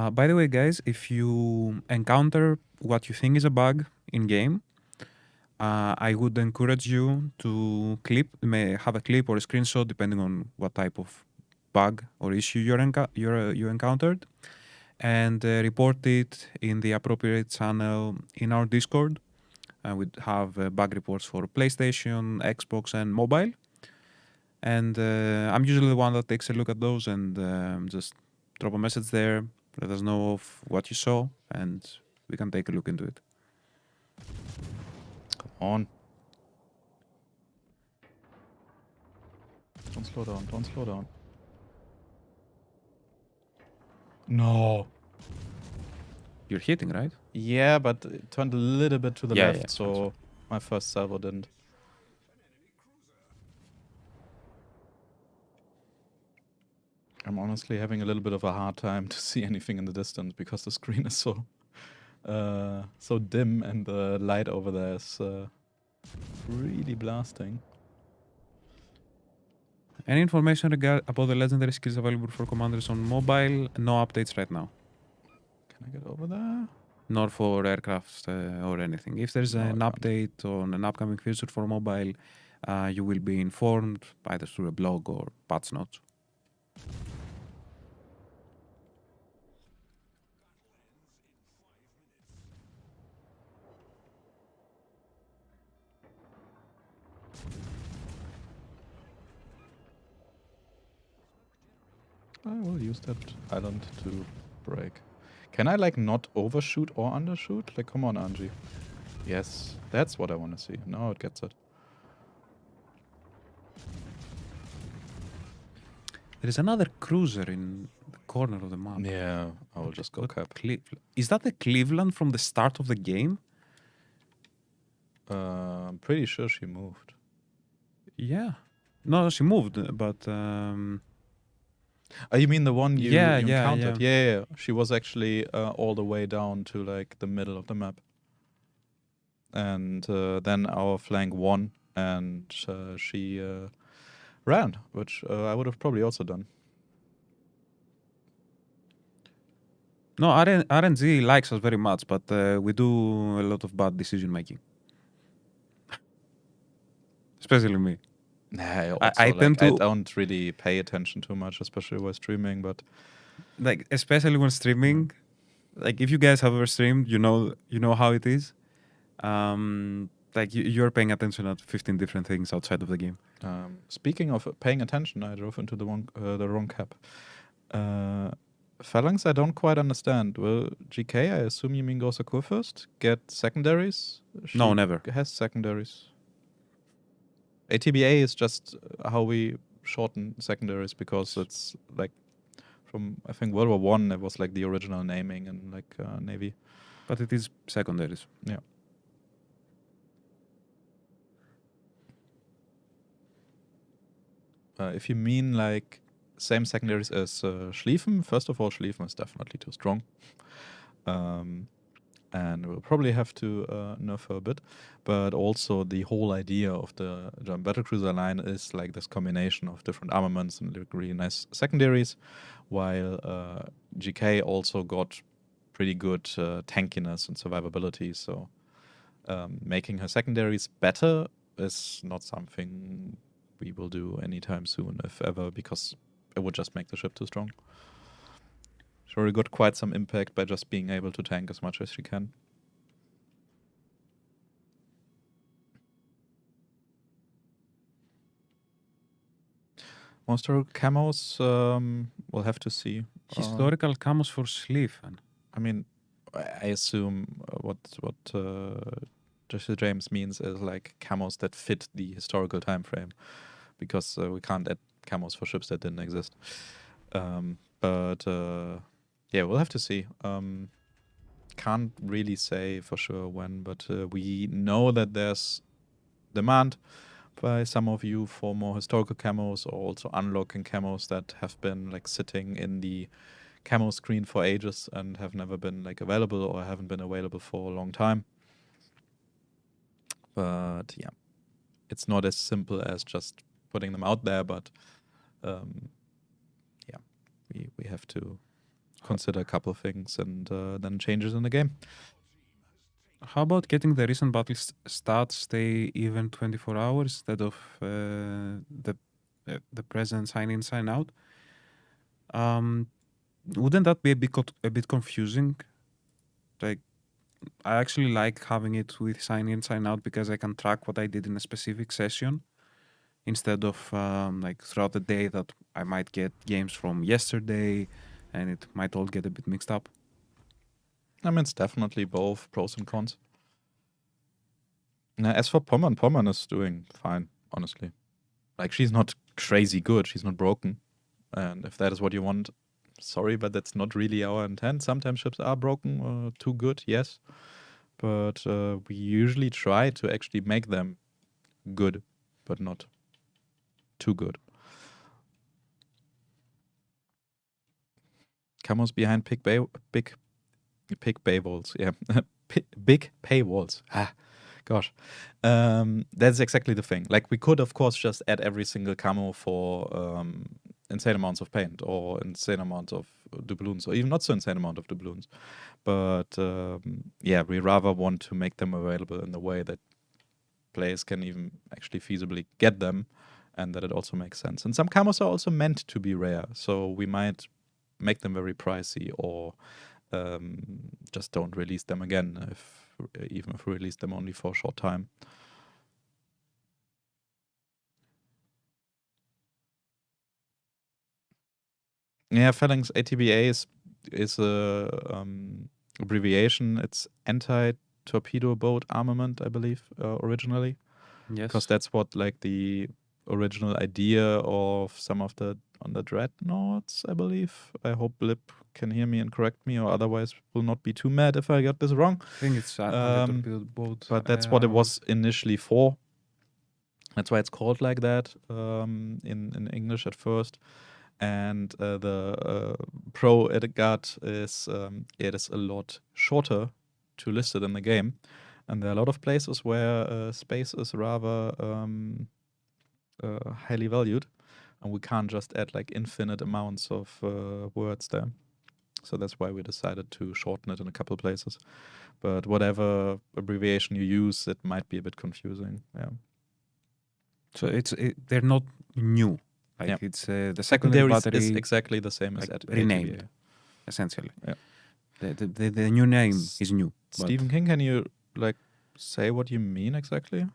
By the way, guys, if you encounter what you think is a bug in game, I would encourage you to have a clip or a screenshot, depending on what type of bug or issue you encountered, and report it in the appropriate channel in our Discord. We have bug reports for PlayStation, Xbox, and mobile. And I'm usually the one that takes a look at those and just drop a message there, let us know of what you saw, and we can take a look into it. Come on. Don't slow down. Don't slow down. No. You're hitting, right? Yeah, but it turned a little bit to the Yeah, left, yeah, so my first salvo didn't. I'm honestly having a little bit of a hard time to see anything in the distance because the screen is so dim and the light over there is really blasting. Any information about the legendary skills available for commanders on mobile? No updates right now. Can I get over there? Nor for aircraft or anything. If there's No, I an can't. update on an upcoming feature for mobile, you will be informed either through a blog or patch notes. I will use that island to break. Can I like not overshoot or undershoot? Like, come on, Angie. Yes, that's what I want to see. Now it gets it. There is another cruiser in the corner of the map. Yeah, I will just go cap. Is that the Cleveland from the start of the game? I'm pretty sure she moved. Yeah. No, she moved, but... Oh, you mean the one you encountered? Yeah. Yeah. She was actually all the way down to like the middle of the map. And then our flank won, and she ran, which I would have probably also done. No, RNG likes us very much, but we do a lot of bad decision making. Especially me. Nah, I also, tend I to don't really pay attention too much, especially while streaming, but like, especially when streaming. Like, if you guys have ever streamed, you know how it is. Like you're paying attention at 15 different things outside of the game. speaking of paying attention, I drove into the wrong cab. Phalanx, I don't quite understand. Will GK, I assume you mean Gosakur first, get secondaries? No, never. Has secondaries. ATBA is just how we shorten secondaries because it's like from, I think, World War One. It was like the original naming in like Navy. But it is secondaries. Yeah. If you mean like same secondaries as Schlieffen, first of all, Schlieffen is definitely too strong. And we'll probably have to nerf her a bit. But also the whole idea of the German battlecruiser line is like this combination of different armaments and like really nice secondaries, while GK also got pretty good tankiness and survivability. So making her secondaries better is not something we will do anytime soon, if ever, because it would just make the ship too strong. She already got quite some impact by just being able to tank as much as she can. Monster camos, we'll have to see. Historical camos for Schlieffen. I mean, I assume what Jesse James means is like camos that fit the historical time frame, because we can't add camos for ships that didn't exist. But yeah, we'll have to see. Can't really say for sure when, but we know that there's demand by some of you for more historical camos, or also unlocking camos that have been like sitting in the camo screen for ages and have never been like available or haven't been available for a long time. But yeah, it's not as simple as just putting them out there, but yeah, we have to consider a couple of things and then changes in the game. How about getting the recent battle stats stay even 24 hours instead of the present sign in, sign out? Wouldn't that be a bit confusing? Like, I actually like having it with sign in, sign out because I can track what I did in a specific session instead of like throughout the day that I might get games from yesterday and it might all get a bit mixed up. I mean, it's definitely both pros and cons. Now, as for Pommern is doing fine, honestly. Like, she's not crazy good. She's not broken. And if that is what you want, sorry, but that's not really our intent. Sometimes ships are broken or too good, yes. But we usually try to actually make them good, but not too good. Camos behind big paywalls. Yeah. Big paywalls. Gosh. That's exactly the thing. Like, we could, of course, just add every single camo for insane amounts of paint or insane amounts of doubloons, or even not so insane amount of doubloons. But yeah, we rather want to make them available in the way that players can even actually feasibly get them, and that it also makes sense. And some camos are also meant to be rare, so we might make them very pricey, or just don't release them again, even if we release them only for a short time. Yeah, Phalanx ATBA is a abbreviation. It's anti-torpedo boat armament, I believe, originally. Yes. Because that's what like the original idea of some of the dreadnoughts, I believe. I hope Blip can hear me and correct me, or otherwise will not be too mad if I got this wrong. I think it's torpedo boat. But that's what it was initially for. That's why it's called like that in English at first. And the pro it got is it is a lot shorter to list it in the game. And there are a lot of places where space is rather highly valued, and we can't just add like infinite amounts of words there. So that's why we decided to shorten it in a couple places. But whatever abbreviation you use, it might be a bit confusing. Yeah. So they're not new. Like Yeah. it's the secondary Secondary battery is exactly the same like as renamed, ATVA. essentially. Yeah. The new name is new. but- Stephen King, can you like say what you mean exactly?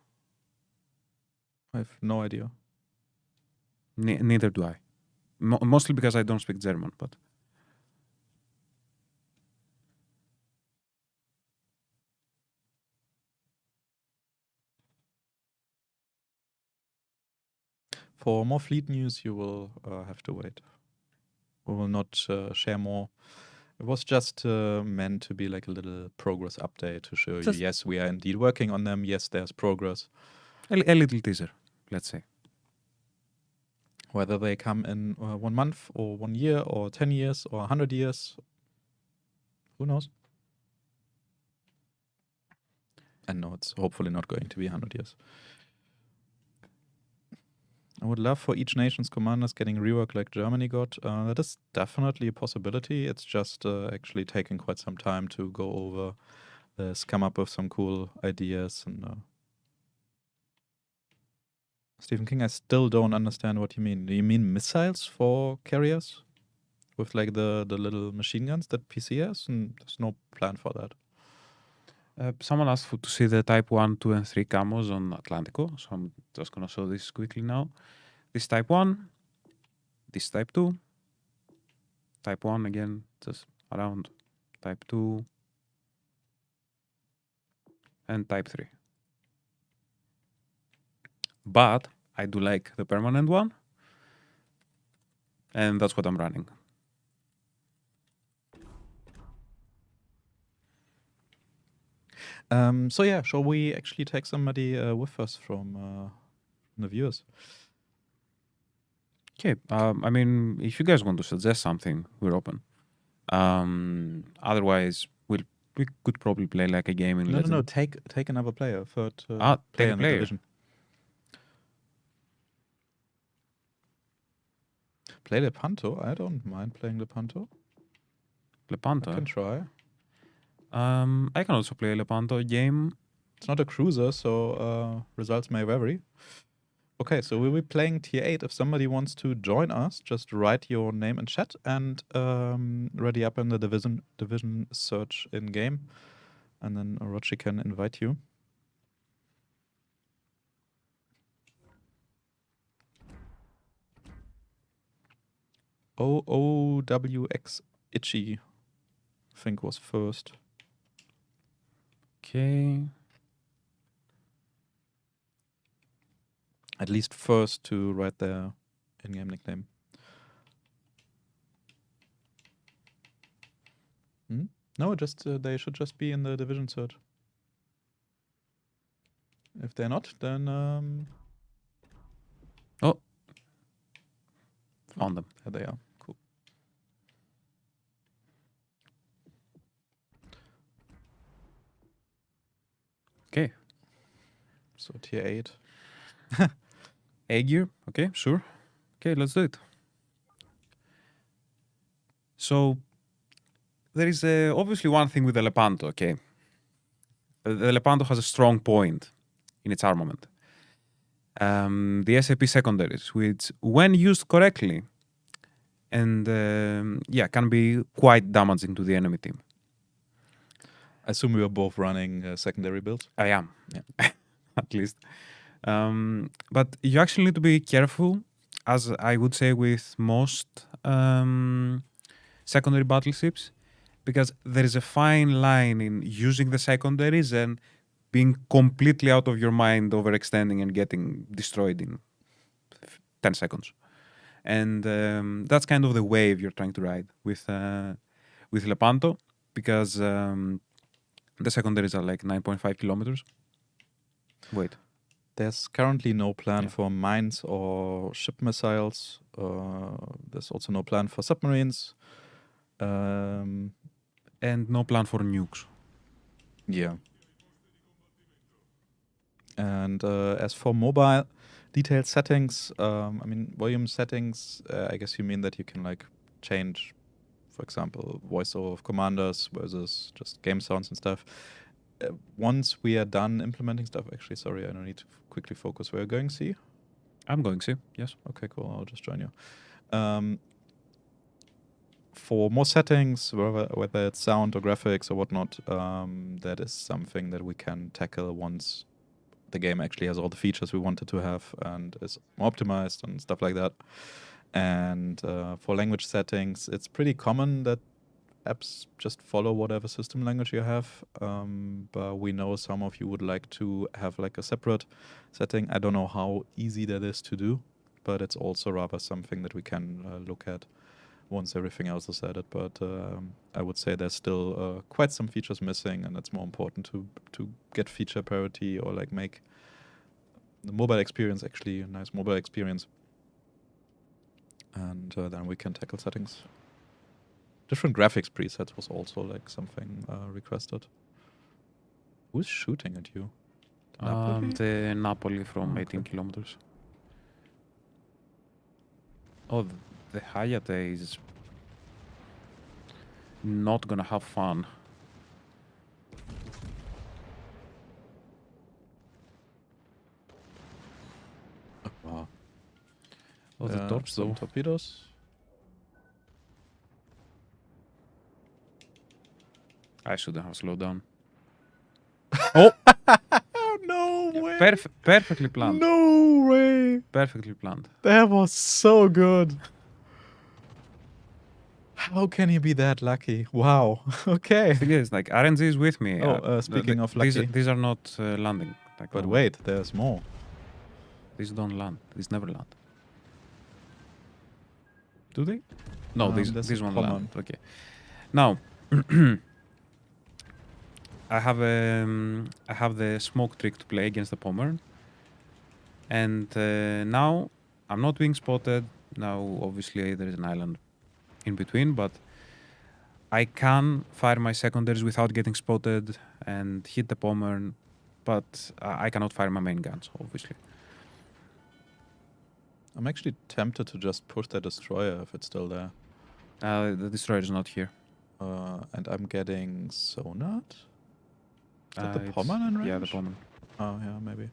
I have no idea. Neither do I. Mostly because I don't speak German, but For more fleet news, you will have to wait. We will not share more. It was just meant to be like a little progress update to show Just- you, yes, we are indeed working on them. Yes, there's progress. a little teaser, let's say. Whether they come in 1 month or 1 year or 10 years or 100 years, who knows? And no, it's hopefully not going to be 100 years. I would love for each nation's commanders getting rework like Germany got. That is definitely a possibility. It's just actually taking quite some time to go over this, come up with some cool ideas. And Stephen King, I still don't understand what you mean. Do you mean missiles for carriers? With like the little machine guns that PC has? And there's no plan for that. Someone asked to see the Type 1, 2, and 3 camos on Atlantico, so I'm just gonna show this quickly now. This Type 1, this Type 2, Type 1 again, just around Type 2, and Type 3. But I do like the permanent one, and that's what I'm running. So yeah, shall we actually take somebody with us from the viewers? Okay, I mean, if you guys want to suggest something, we're open. Otherwise, we could probably play like a game in No, Legend. take another player, third Take player a in the player. division. Play Lepanto? I don't mind playing Lepanto. I Lepanto. can try. I can also play a Lepanto game. It's not a cruiser, so results may vary. Okay, so we'll be playing tier 8. If somebody wants to join us, just write your name in chat and ready up in the division search in game. And then Orochi can invite you. OOWX Itchy, I think was first. Okay. At least first to write their in-game nickname. No, just they should just be in the division search. If they're not, then Found them. there they are. Cool. Okay. So tier 8. A gear. Okay, sure. Okay, let's do it. So there is obviously one thing with the Lepanto. Okay, the Lepanto has a strong point in its armament. The SAP secondaries, which when used correctly, and can be quite damaging to the enemy team. I assume we are both running secondary builds. I am, yeah. At least. But you actually need to be careful, as I would say with most secondary battleships, because there is a fine line in using the secondaries and being completely out of your mind, overextending and getting destroyed in 10 seconds. And that's kind of the wave you're trying to ride with Lepanto, because the secondaries are like 9.5 kilometers. Wait. There's currently no plan Yeah. for mines or ship missiles. There's also no plan for submarines. And no plan for nukes. Yeah. And as for mobile detailed settings, I mean, volume settings, I guess you mean that you can like change for example, voiceover of commanders versus just game sounds and stuff. Once we are done implementing stuff, actually, sorry, I don't need to quickly focus. We're going C. I'm going to, yes. Okay, cool. I'll just join you. For more settings, whether it's sound or graphics or whatnot, that is something that we can tackle once the game actually has all the features we wanted to have and is more optimized and stuff like that. And for language settings, it's pretty common that apps just follow whatever system language you have. But we know some of you would like to have like a separate setting. I don't know how easy that is to do, but it's also rather something that we can look at once everything else is added. But I would say there's still quite some features missing, and it's more important to get feature parity or like make the mobile experience actually a nice mobile experience. And then we can tackle settings. Different graphics presets was also like something requested. Who's shooting at you? The Napoli from Oh, 18 okay. kilometers. Oh, the Hayate is not gonna have fun. Wow. Oh, the torps some though. torpedoes. I shouldn't have slowed down. Oh no way! Perfectly planned. No way! Perfectly planned. That was so good. How can you be that lucky? Wow. Okay. Thing is, like RNG is with me. Speaking of these, lucky. these are not landing. Like, But no, wait, there's more. these don't land. These never land. Do they? No, There's these a one common. land. Okay. Now, I have the smoke trick to play against the Pommern, and now I'm not being spotted. Now, obviously, there is an island in between, but I can fire my secondaries without getting spotted and hit the Pommern, but I cannot fire my main guns, obviously. I'm actually tempted to just push the destroyer if it's still there. The destroyer is not here. And I'm getting sonar. Is that the It's- Pommern in range? Yeah, the Pommern. Oh, yeah, maybe.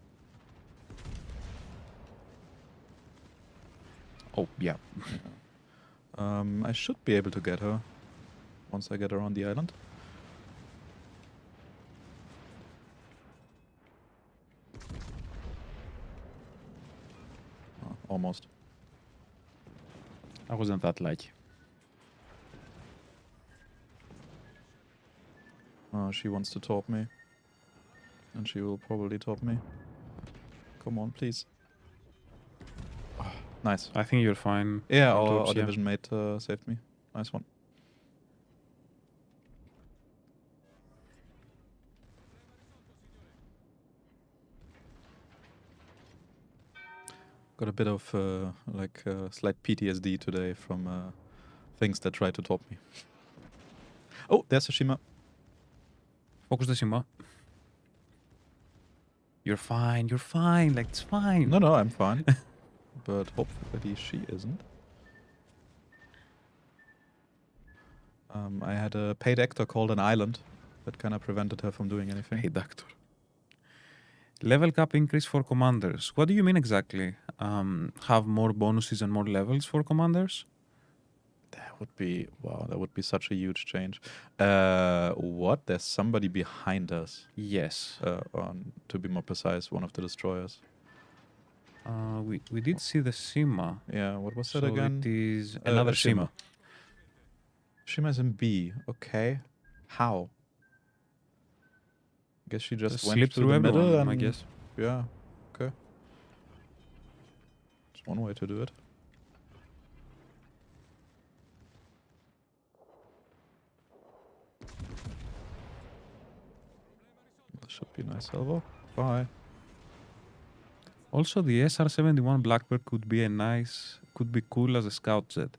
Oh, yeah. I should be able to get her once I get around the island. Oh, almost. I wasn't that lucky. She wants to top me. And she will probably top me. Come on, please. Oh, nice. I think you're fine. Yeah, Your our torps, yeah. division mate saved me. Nice one. Got a bit of slight PTSD today from things that tried to top me. Oh, there's Tsushima. Focus the Shima. You're fine, like it's fine. No, I'm fine. But hopefully she isn't. I had a paid actor called an island that kind of prevented her from doing anything. Hey, doctor. Level cap increase for commanders. What do you mean exactly? Have more bonuses and more levels for commanders? That would be, wow, that would be such a huge change. What? There's somebody behind us. Yes. To be more precise, one of the destroyers. We did see the Shima. Yeah, what was that So again? it is another Shima. Shima's in B. Okay. How? Guess she just went Slip through the middle everyone, and I guess. yeah. Okay. It's one way to do it. That should be nice salvo. Bye. Also, the SR-71 Blackbird could be cool as a scout jet.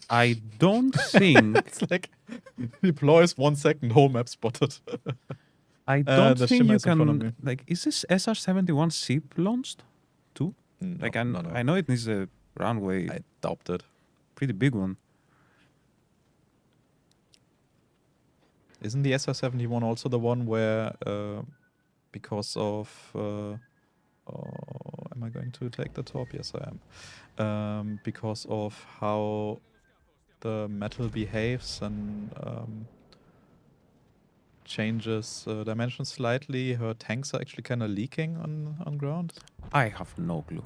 I don't think It's like deploys 1 second, whole map spotted. I don't the think Shima you is in front of me. can like. Is this SR-71 ship launched too? No, Like no. I know it needs a runway, I doubt it. pretty big one. Isn't the SR-71 also the one where, because of... am I going to take the top? Yes, I am. Because of how the metal behaves and changes dimensions slightly, her tanks are actually kind of leaking on ground? I have no clue.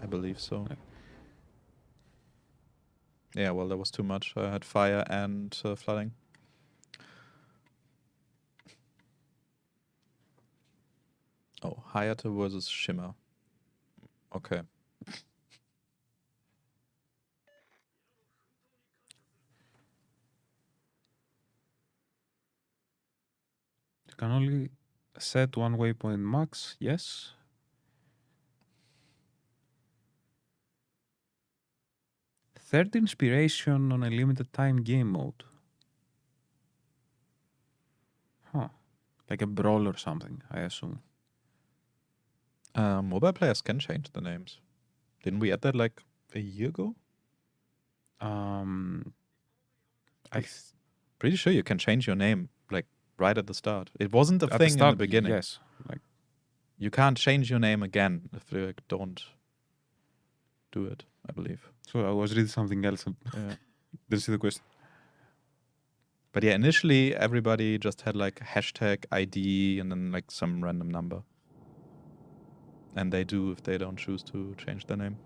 I believe so. Okay. Yeah, well, there was too much. I had fire and flooding. Oh, Hayate versus Shimmer. Okay. You can only set one waypoint max, yes. Third inspiration on a limited time game mode. Huh. Like a brawl or something, I assume. Mobile players can change the names. Didn't we add that like a year ago? Pretty sure you can change your name like right at the start. It wasn't a At thing the start, in the beginning. yes. Like You can't change your name again if you don't do it, I believe. so I was reading something else and Yeah. didn't see the question. But yeah, initially everybody just had like hashtag ID and then like some random number. And they do if they don't choose to change their name.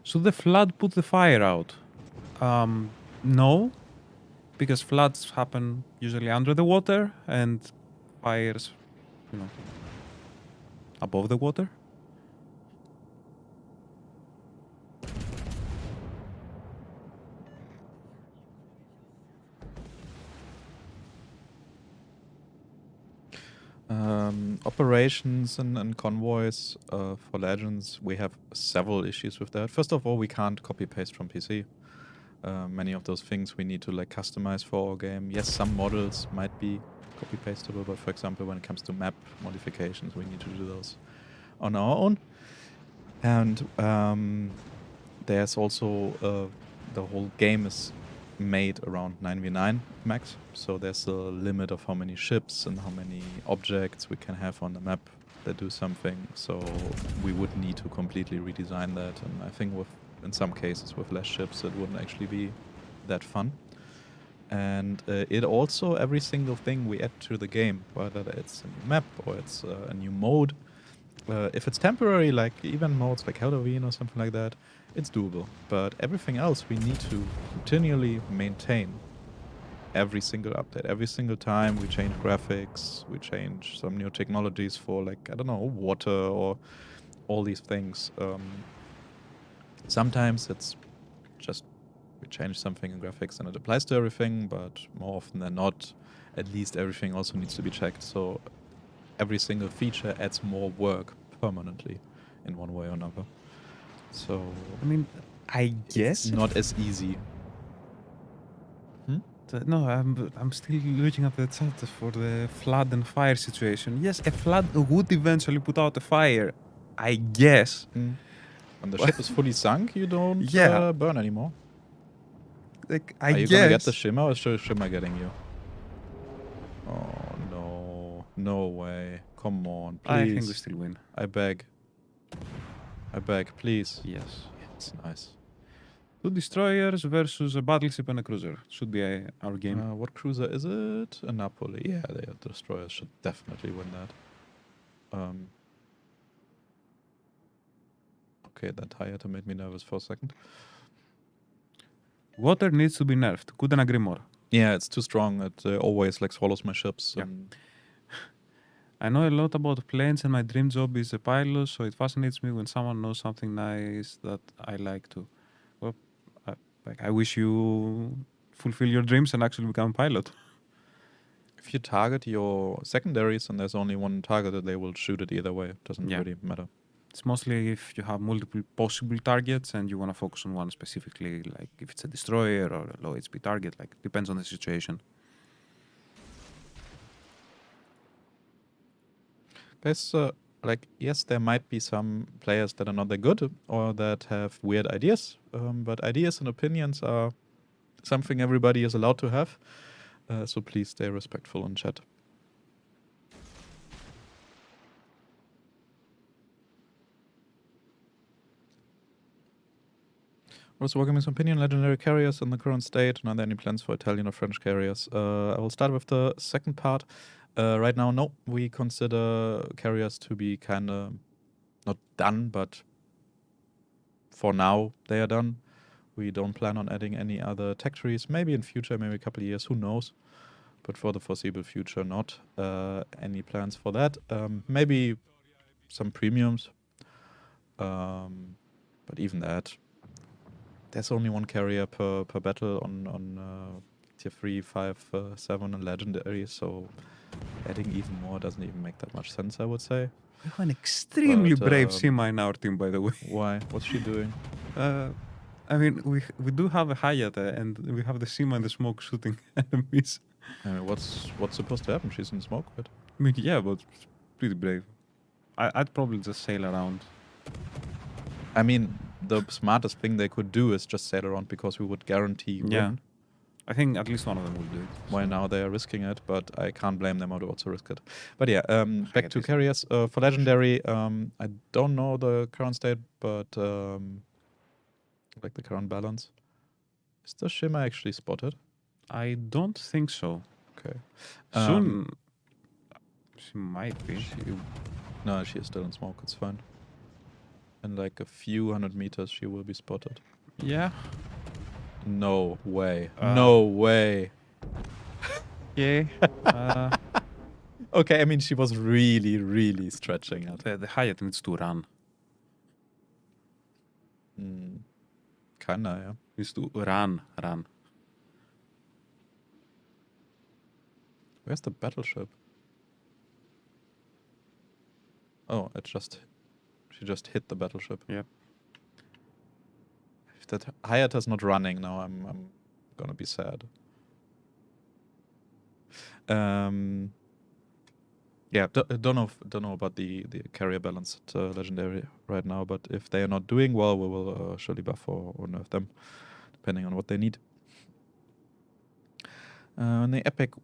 Should the flood put the fire out? No, because floods happen usually under the water and fires, above the water. Operations and convoys for Legends, we have several issues with that. First of all, we can't copy paste from PC. Many of those things we need to like customize for our game. Yes, some models might be copy pastable, but for example, when it comes to map modifications, we need to do those on our own. And there's also the whole game is made around 9v9 max, so there's a limit of how many ships and how many objects we can have on the map that do something, so we would need to completely redesign that, and I think in some cases with less ships it wouldn't actually be that fun. And it also, every single thing we add to the game, whether it's a new map or it's a new mode, if it's temporary, like event modes like Halloween or something like that, it's doable. But everything else we need to continually maintain every single update. Every single time we change graphics, we change some new technologies for like, I don't know, water or all these things. Sometimes it's just we change something in graphics and it applies to everything, but more often than not, at least everything also needs to be checked. So every single feature adds more work permanently in one way or another. So I mean, I guess it's not as easy. No, I'm still looking at the chat for the flood and fire situation. Yes, a flood would eventually put out a fire, I guess. When the ship is fully sunk, you don't burn anymore. Like, Are you gonna get the shimmer or is the shimmer getting you? Oh no. No way. Come on, please. I think we still win. I beg. Please. Yes. It's nice. 2 destroyers versus a battleship and a cruiser. Should be our game. What cruiser is it? A Napoli. Yeah, the destroyers should definitely win that. Okay, that Hayate made me nervous for a second. Water needs to be nerfed. Couldn't agree more. Yeah, it's too strong. It always like swallows my ships. Yeah. I know a lot about planes and my dream job is a pilot, so it fascinates me when someone knows something nice that I like to. Well, I wish you fulfill your dreams and actually become a pilot. If you target your secondaries and there's only one target, they will shoot it either way. It doesn't really matter. It's mostly if you have multiple possible targets and you want to focus on one specifically, like if it's a destroyer or a low HP target, like depends on the situation. Guys, like, yes, there might be some players that are not that good or that have weird ideas, but ideas and opinions are something everybody is allowed to have. So please stay respectful in chat. Also, welcoming some opinion legendary carriers in the current state. Are there any plans for Italian or French carriers? I will start with the second part. Right now, no. We consider carriers to be kind of not done, but for now they are done. We don't plan on adding any other tech trees. Maybe in future, maybe a couple of years, who knows? But for the foreseeable future, not any plans for that. Maybe some premiums, but even that, there's only one carrier per battle on tier 3, 5, 7 and legendary, so adding even more doesn't even make that much sense, I would say. We have an extremely But, brave Sima in our team, by the way. Why? What's she doing? I mean, we do have a Hayate, and we have the Sima in the smoke shooting enemies. What's supposed to happen? She's in smoke, right? I mean, yeah, but it's pretty brave. I'd probably just sail around. I mean, the smartest thing they could do is just sail around because we would guarantee win. Yeah. I think at least one of them will do it. Why now they are risking it, but I can't blame them to also risk it. But yeah, back get to this. carriers. For legendary, I don't know the current state, but like the current balance. Is the Shimmer actually spotted? I don't think so. Okay. Soon, she might be. No, she is still in smoke. It's fine. In like a few hundred meters, she will be spotted. Yeah. No way. No way. Yeah. Okay, I mean, she was really, really stretching it. The Hayate needs to run. Kinda, yeah. Needs to run. Where's the battleship? Oh, she just hit the battleship. Yep. If that Hayata's not running now, I'm gonna be sad. Yeah, don't know about the carrier balance at legendary right now, but if they are not doing well, we will surely buff or nerf them, depending on what they need. When the epic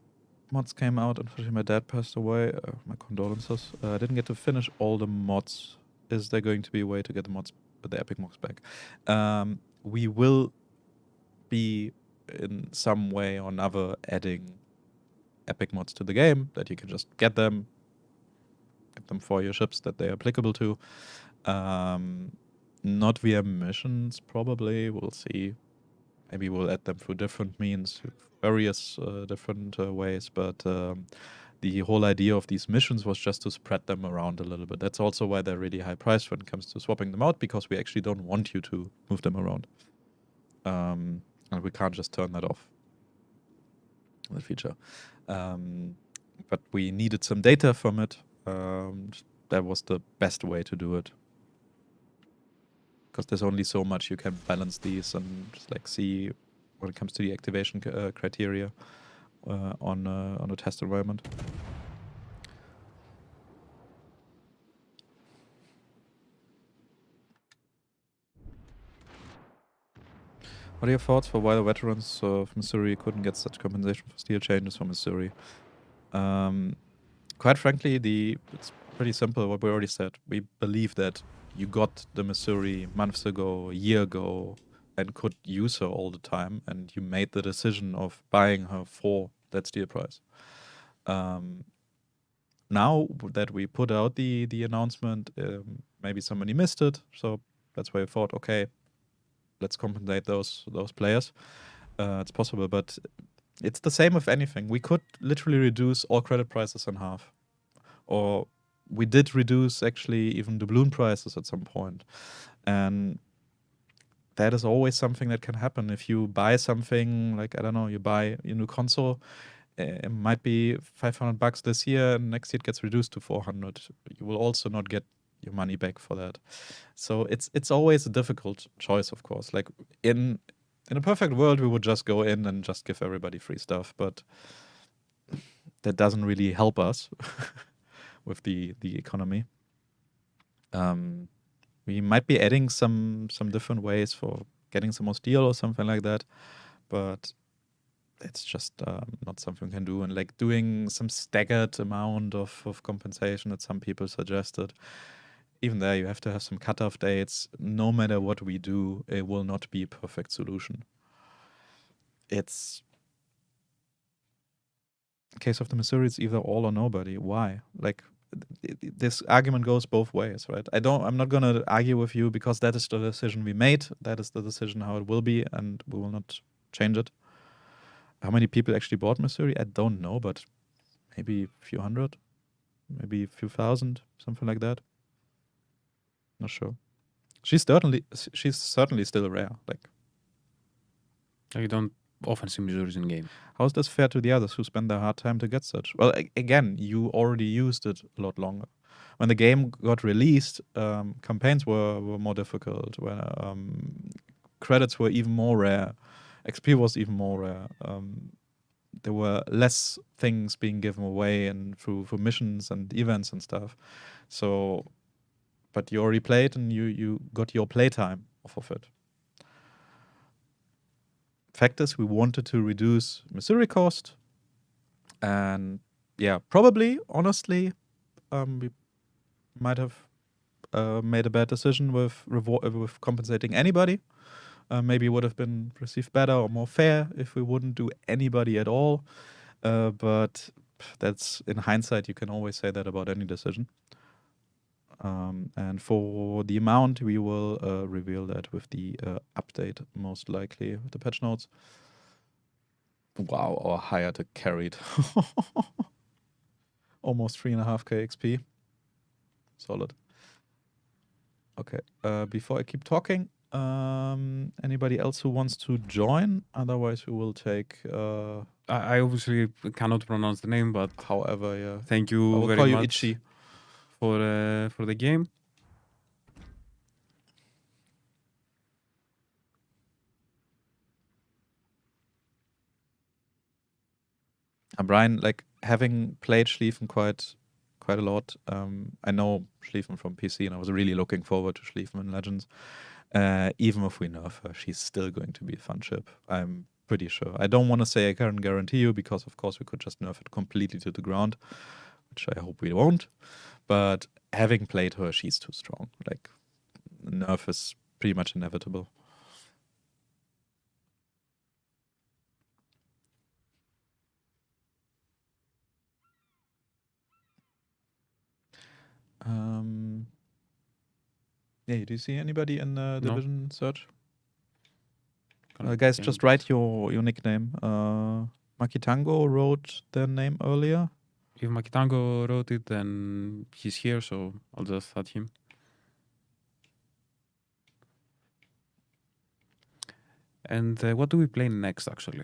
mods came out, unfortunately my dad passed away. My condolences. I didn't get to finish all the mods. Is there going to be a way to get the epic mods back? We will be in some way or another adding epic mods to the game that you can just get them for your ships that they are applicable to. Not via missions, probably. We'll see. Maybe we'll add them through different means, various different ways, but the whole idea of these missions was just to spread them around a little bit. That's also why they're really high priced when it comes to swapping them out, because we actually don't want you to move them around. And we can't just turn that off, the feature. But we needed some data from it. That was the best way to do it. Because there's only so much you can balance these and just like see when it comes to the activation criteria on a test environment. What are your thoughts for why the veterans of Missouri couldn't get such compensation for steel changes from Missouri? Quite frankly, it's pretty simple what we already said. We believe that you got the Missouri months ago, a year ago, and could use her all the time, and you made the decision of buying her for that steel price. Now that we put out the announcement, maybe somebody missed it, so that's why we thought, okay, let's compensate those players. It's possible, but it's the same with anything. We could literally reduce all credit prices in half, or we did reduce actually even doubloon prices at some point. And that is always something that can happen. If you buy something, like, I don't know, you buy a new console, it might be $500 this year, and next year it gets reduced to 400. You will also not get your money back for that. So it's always a difficult choice, of course. Like in a perfect world, we would just go in and just give everybody free stuff, but that doesn't really help us with the economy. We might be adding some different ways for getting some more steel or something like that, but it's just not something we can do. And like doing some staggered amount of compensation that some people suggested, even there you have to have some cutoff dates. No matter what we do, it will not be a perfect solution. It's in case of the Missouri, it's either all or nobody. Why? Like this argument goes both ways, right? I'm not gonna argue with you because that is the decision we made. That is the decision how it will be, and we will not change it. How many people actually bought Missouri? I don't know, but maybe a few hundred, maybe a few thousand, something like that. Not sure. She's certainly still rare. Like, You don't often see Misuris in game. how is this fair to the others who spend their hard time to get such? Well, again, you already used it a lot longer. When the game got released, campaigns were more difficult. When credits were even more rare, XP was even more rare. There were less things being given away and through missions and events and stuff. So, but you already played and you got your playtime off of it. Fact is, we wanted to reduce Missouri cost, and yeah, probably, honestly, we might have made a bad decision with compensating anybody. Maybe would have been received better or more fair if we wouldn't do anybody at all. But that's in hindsight, you can always say that about any decision. And for the amount, we will reveal that with the update, most likely, with the patch notes. Wow, our hire to carried. Almost 3.5k XP. Solid. Okay, before I keep talking, anybody else who wants to join? Otherwise, we will take... I obviously cannot pronounce the name, but however, yeah. thank I you will very call you much Itchy. for the game. Brian, like having played Schlieffen quite a lot, I know Schlieffen from PC, and I was really looking forward to Schlieffen in Legends. Even if we nerf her, she's still going to be a fun ship. I'm pretty sure. I don't want to say I can guarantee you because, of course, we could just nerf it completely to the ground, which I hope we won't. But having played her, she's too strong. Like, nerf is pretty much inevitable. Yeah, do you see anybody in the No. division search? Cannot Guys, see just anybody. write your nickname. Makitango wrote their name earlier. If Makitango wrote it, then he's here, so I'll just add him. And what do we play next, actually?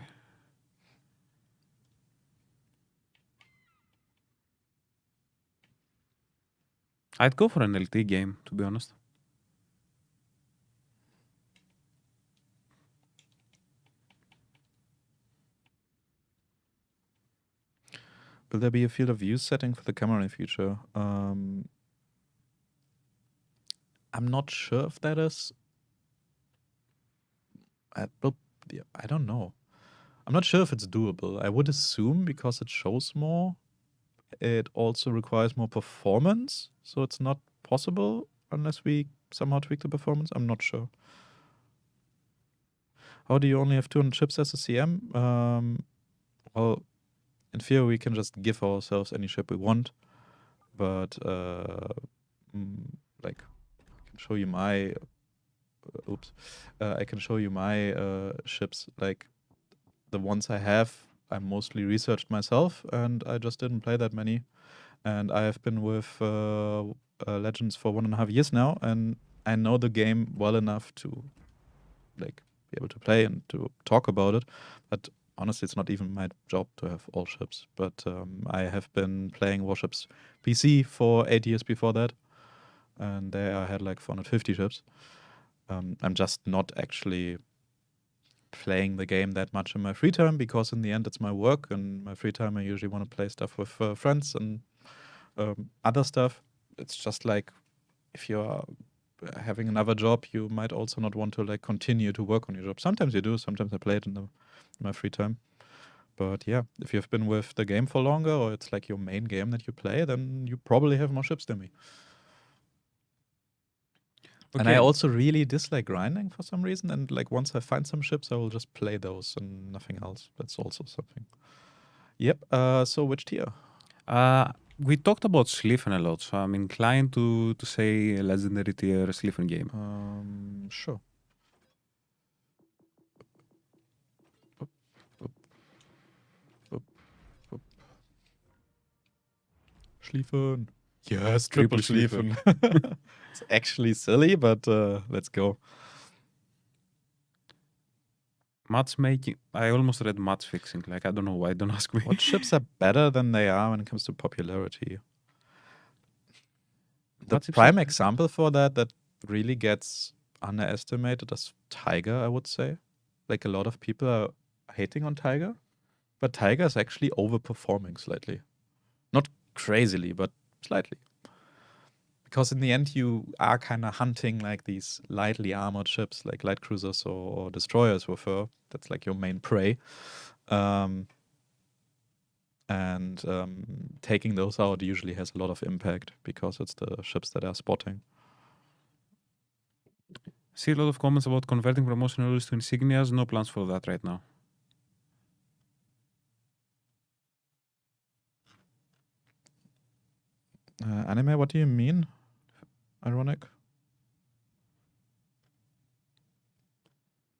I'd go for an LT game, to be honest. Will there be a field of view setting for the camera in future? I'm not sure if that is. I don't know. I'm not sure if it's doable. I would assume because it shows more, it also requires more performance. So it's not possible unless we somehow tweak the performance. I'm not sure. How do you only have 200 chips as a CM? Well, in theory, we can just give ourselves any ship we want. But, like, I can show you my... I can show you my ships. Like, the ones I have, I mostly researched myself, and I just didn't play that many. And I have been with Legends for 1.5 years now, and I know the game well enough to, like, be able to play and to talk about it. But honestly, it's not even my job to have all ships. But I have been playing Warships PC for 8 years before that, and there I had like 450 ships. I'm just not actually playing the game that much in my free time because in the end it's my work, and my free time I usually want to play stuff with friends and other stuff. It's just like if you're having another job, you might also not want to like continue to work on your job. Sometimes you do. Sometimes I play it in my free time. But yeah, if you've been with the game for longer, or it's like your main game that you play, then you probably have more ships than me. And I Okay. also really dislike grinding for some reason. And like once I find some ships, I will just play those and nothing else. That's also something. Yep. So which tier? We talked about Sliffen a lot, so I'm inclined to say a legendary tier Sliffen game. Sure. Schlieffen. Yes, triple Schlieffen. It's actually silly, but let's go. Matchmaking. I almost read match fixing. Like, I don't know why. Don't ask me. What ships are better than they are when it comes to popularity? The What ships prime are- example for that really gets underestimated is Tiger, I would say. Like a lot of people are hating on Tiger, but Tiger is actually overperforming slightly. Not crazily, but slightly. Because in the end, you are kind of hunting like these lightly armored ships, like light cruisers or destroyers with her. That's like your main prey. And taking those out usually has a lot of impact because it's the ships that are spotting. See a lot of comments about converting promotion orders to insignias. No plans for that right now. Anime, what do you mean? Ironic?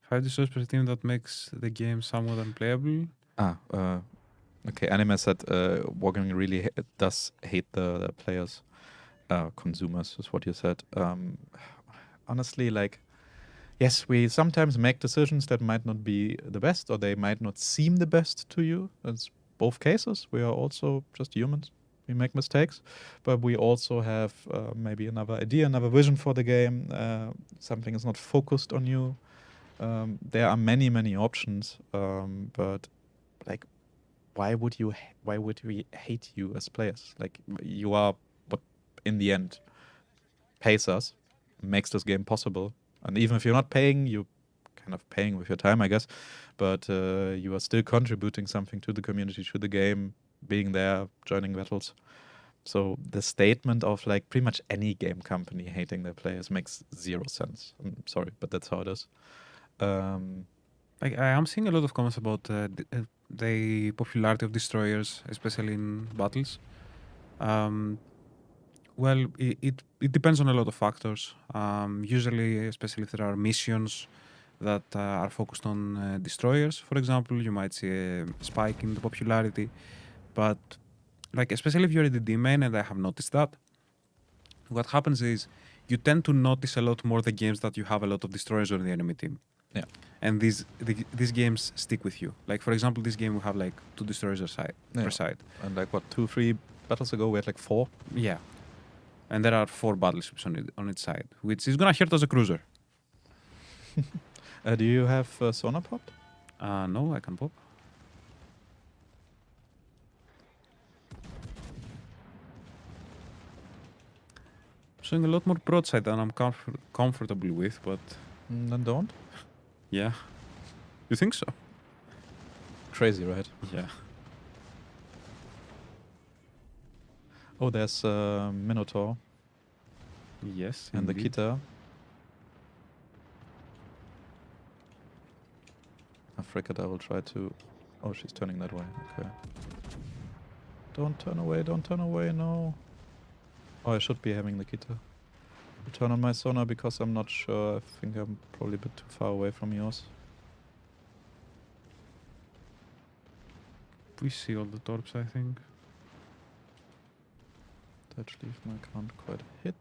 5 destroyers per team, that makes the game somewhat unplayable. Okay, Anime said Wargaming really does hate the players. Consumers is what you said. Honestly, like, yes, we sometimes make decisions that might not be the best, or they might not seem the best to you. That's both cases. We are also just humans. We make mistakes, but we also have maybe another idea, another vision for the game. Something is not focused on you. There are many options, but like, why would we hate you as players? Like, you are what in the end pays us, makes this game possible. And even if you're not paying, you're kind of paying with your time, I guess. But you are still contributing something to the community, to the game, being there, joining battles. So the statement of like pretty much any game company hating their players makes zero sense. I'm sorry, but that's how it is. Like, I am seeing a lot of comments about the popularity of destroyers, especially in battles. Well, it depends on a lot of factors. Usually, especially if there are missions that are focused on destroyers, for example, you might see a spike in the popularity. But, like, especially if you're a DD main, and I have noticed that, what happens is you tend to notice a lot more the games that you have a lot of destroyers on the enemy team. Yeah. And these games stick with you. Like, for example, this game we have like 2 destroyers per side. And like what, 2-3 battles ago we had like 4. Yeah. And there are 4 battleships on its side, which is gonna hurt as a cruiser. Do you have sonar popped? No, I can pop. Showing a lot more broadside than I'm comfortable with, but Then don't. yeah. You think so? Crazy, right? Yeah. Oh, there's Minotaur Yes. and the indeed. Kita. I figured I will try to... Oh, she's turning that way. Okay. Don't turn away, no. Oh, I should be having the Kita. I'll turn on my sonar because I'm not sure. I think I'm probably a bit too far away from yours. We see all the torps, I think. That leaf I can't quite hit.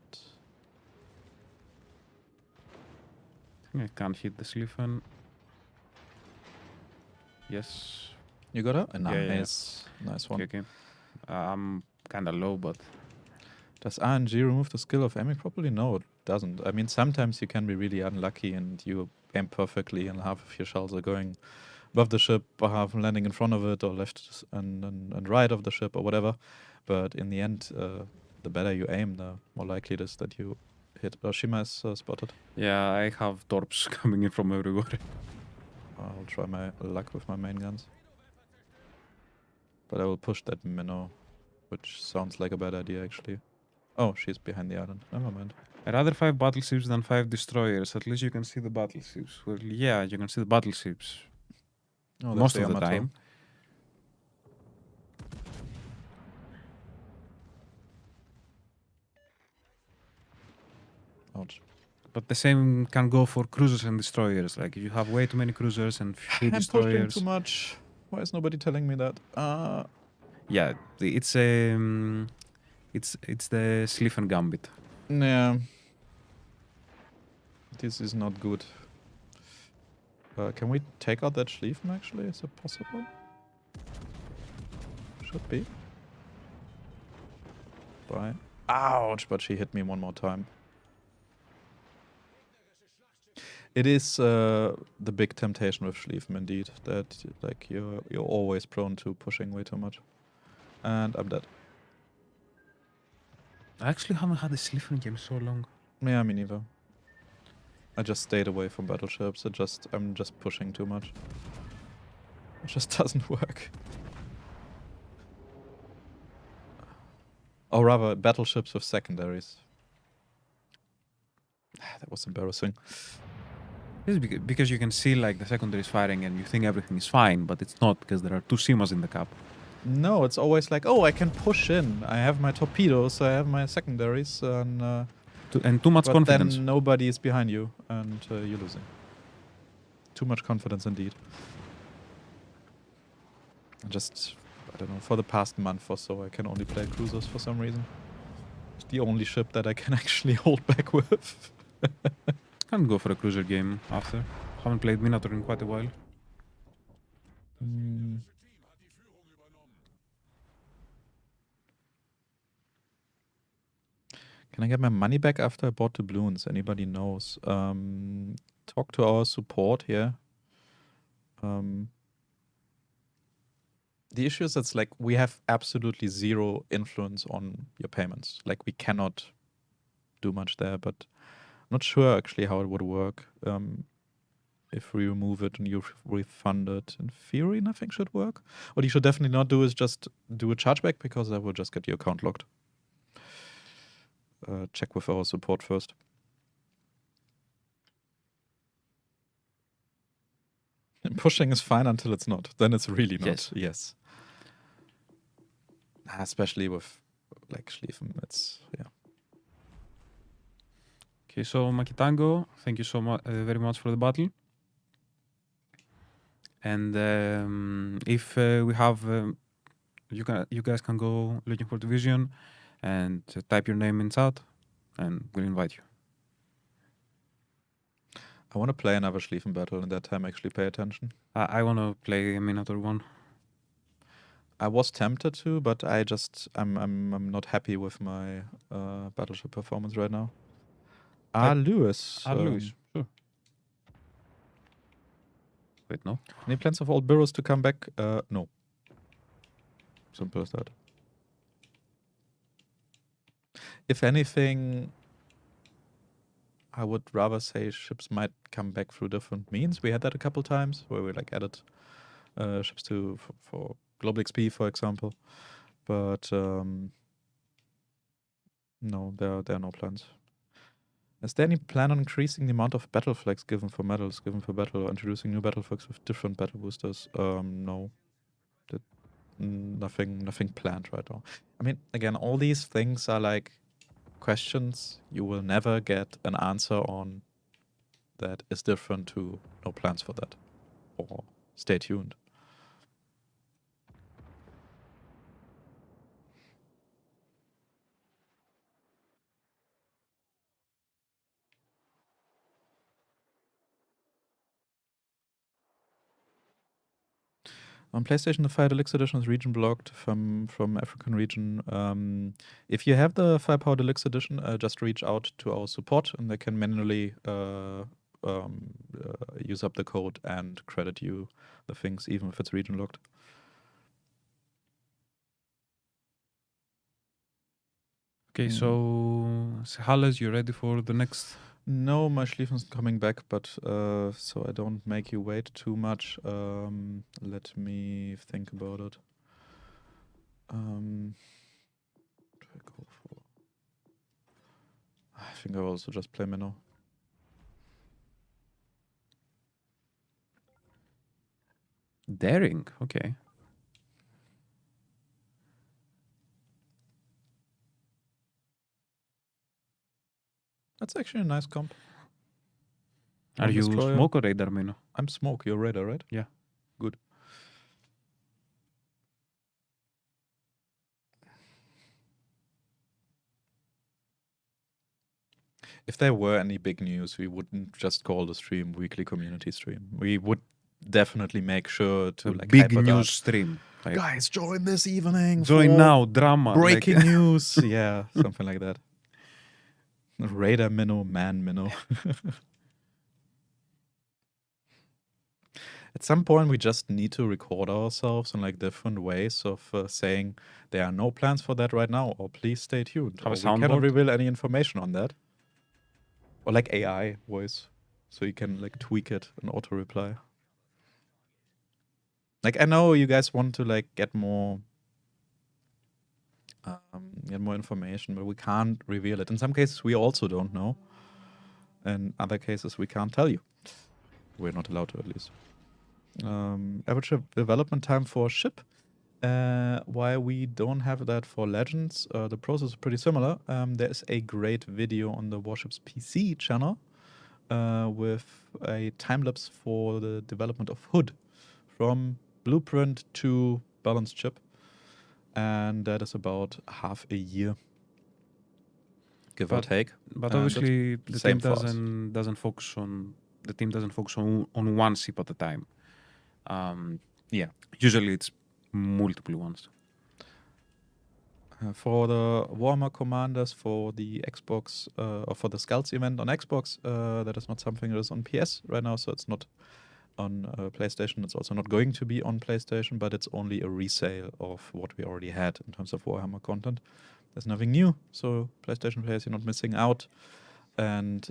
I think I can't hit the Sliffen. Yes. You got her? Yeah, yeah. Nice. Nice one. Okay. I'm kinda low, but Does RNG remove the skill of aiming properly? No, it doesn't. I mean, sometimes you can be really unlucky and you aim perfectly and half of your shells are going above the ship or half landing in front of it or left and right of the ship or whatever. But in the end, the better you aim, the more likely it is that you hit. Shima is spotted. Yeah, I have torps coming in from everywhere. I'll try my luck with my main guns. But I will push that minnow, which sounds like a bad idea actually. Oh, she's behind the island. Never mind. I'd rather 5 battleships than 5 destroyers. At least you can see the battleships. Well, yeah, you can see the battleships Oh, most that's of the Yamato. time. Ouch. But the same can go for cruisers and destroyers. Like, if you have way too many cruisers and few I'm pushing destroyers. too much. Why is nobody telling me that? Yeah, it's the Sliffen Gambit. Yeah. This is not good. Can we take out that Schlieffen actually? Is it possible? Should be. Bye. Ouch, but she hit me one more time. It is the big temptation with Schlieffen indeed, that like you're always prone to pushing way too much. And I'm dead. I actually haven't had a Sliffen game so long. Yeah, me neither. I just stayed away from battleships. I'm just pushing too much. It just doesn't work. Or rather, battleships with secondaries. That was embarrassing. This is because you can see like the secondaries firing and you think everything is fine, but it's not because there are 2 Simas in the cap. No, it's always like, oh, I can push in. I have my torpedoes, I have my secondaries, and Too much but confidence. then nobody is behind you, and you're losing. Too much confidence indeed. I don't know, for the past month or so, I can only play cruisers for some reason. It's the only ship that I can actually hold back with. Can go for a cruiser game after. Haven't played Minotaur in quite a while. Can I get my money back after I bought doubloons? Anybody knows? Talk to our support here. The issue is it's like we have absolutely zero influence on your payments. Like we cannot do much there, but I'm not sure actually how it would work. If we remove it and you refund it, in theory, nothing should work. What you should definitely not do is just do a chargeback, because that will just get your account locked. Check with our support first. And pushing is fine until it's not. Then it's really not. Yes. Especially with like Schlieffen, it's yeah. Okay, so Makitango, thank you so much, very much for the battle. And if we have, you guys can go looking for division and type your name in chat, and we'll invite you. I want to play another Schlieffen battle, and that time actually pay attention. I want to play a Minotaur one. I was tempted to, but I'm not happy with my battleship performance right now. Lewis. Lewis, sure. Wait, no. Any plans of old Burrows to come back? No. Simple as that. If anything, I would rather say ships might come back through different means. We had that a couple times where we like added ships to for Global XP, for example. But no, there are no plans. Is there any plan on increasing the amount of battle flags given for medals, given for battle, or introducing new battle flags with different battle boosters? No. Nothing planned right now. I mean, again, all these things are like questions you will never get an answer on that is different to no plans for that. Or stay tuned. On PlayStation, the Fire Deluxe Edition is region blocked from African region. If you have the Firepower Deluxe Edition, just reach out to our support, and they can manually use up the code and credit you the things, even if it's region locked. Okay, so Halles, you ready for the next? No, my Schlieffen's coming back, but so I don't make you wait too much. Let me think about it. Should I go for? I think I'll also just play Minnow. Daring, okay. That's actually a nice comp. Are One you destroyer. Smoke or Radar, Mino? I'm Smoke, you're Radar, right? Yeah. Good. If there were any big news, we wouldn't just call the stream weekly community stream. We would definitely make sure to A like big hype it news up. stream. Like, Guys, join this evening. join for now, drama. Breaking like, news. Yeah, something like that. Radar Minnow, Man Minnow. At some point, we just need to record ourselves in like different ways of saying there are no plans for that right now, or please stay tuned. Have a Or we cannot soundboard? reveal any information on that. Or like AI voice, so you can like tweak it and auto reply. Like I know you guys want to like get more information, but we can't reveal it. In some cases, we also don't know. In other cases, we can't tell you. We're not allowed to, at least. Average development time for ship. While we don't have that for Legends, the process is pretty similar. There's a great video on the Warships PC channel with a time lapse for the development of Hood from blueprint to balanced ship, and that is about half a year, give or But- take. But that's obviously, the same team for us. doesn't focus on on one ship at a time. Yeah. Usually, it's multiple ones. For the Warhammer Commanders, for the Xbox, or for the Scouts event on Xbox, that is not something that is on PS right now, so it's not on PlayStation. It's also not going to be on PlayStation, but it's only a resale of what we already had in terms of Warhammer content. There's nothing new, so PlayStation players, you're not missing out. And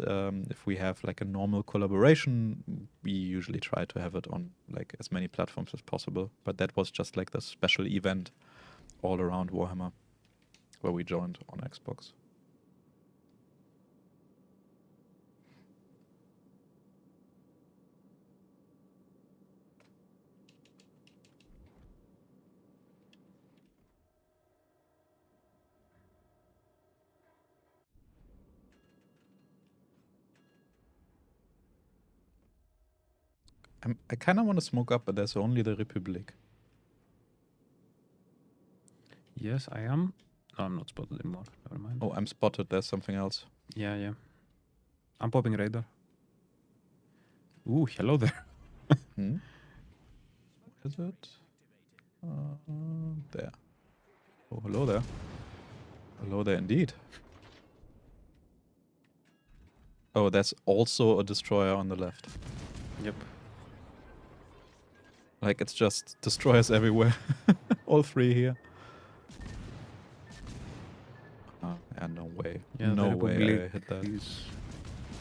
if we have like a normal collaboration, we usually try to have it on like as many platforms as possible. But that was just like the special event all around Warhammer where we joined on Xbox. I kind of want to smoke up, but there's only the Republic. Yes, I am. No, I'm not spotted anymore. Never mind. Oh, I'm spotted. There's something else. Yeah. I'm popping Radar. Ooh, hello there. Hmm? Where is it? There. Oh, hello there. Hello there indeed. Oh, there's also a destroyer on the left. Yep. Like, it's just destroyers everywhere. All three here. Oh, yeah, no way. Yeah, no the way I Republic hit that. is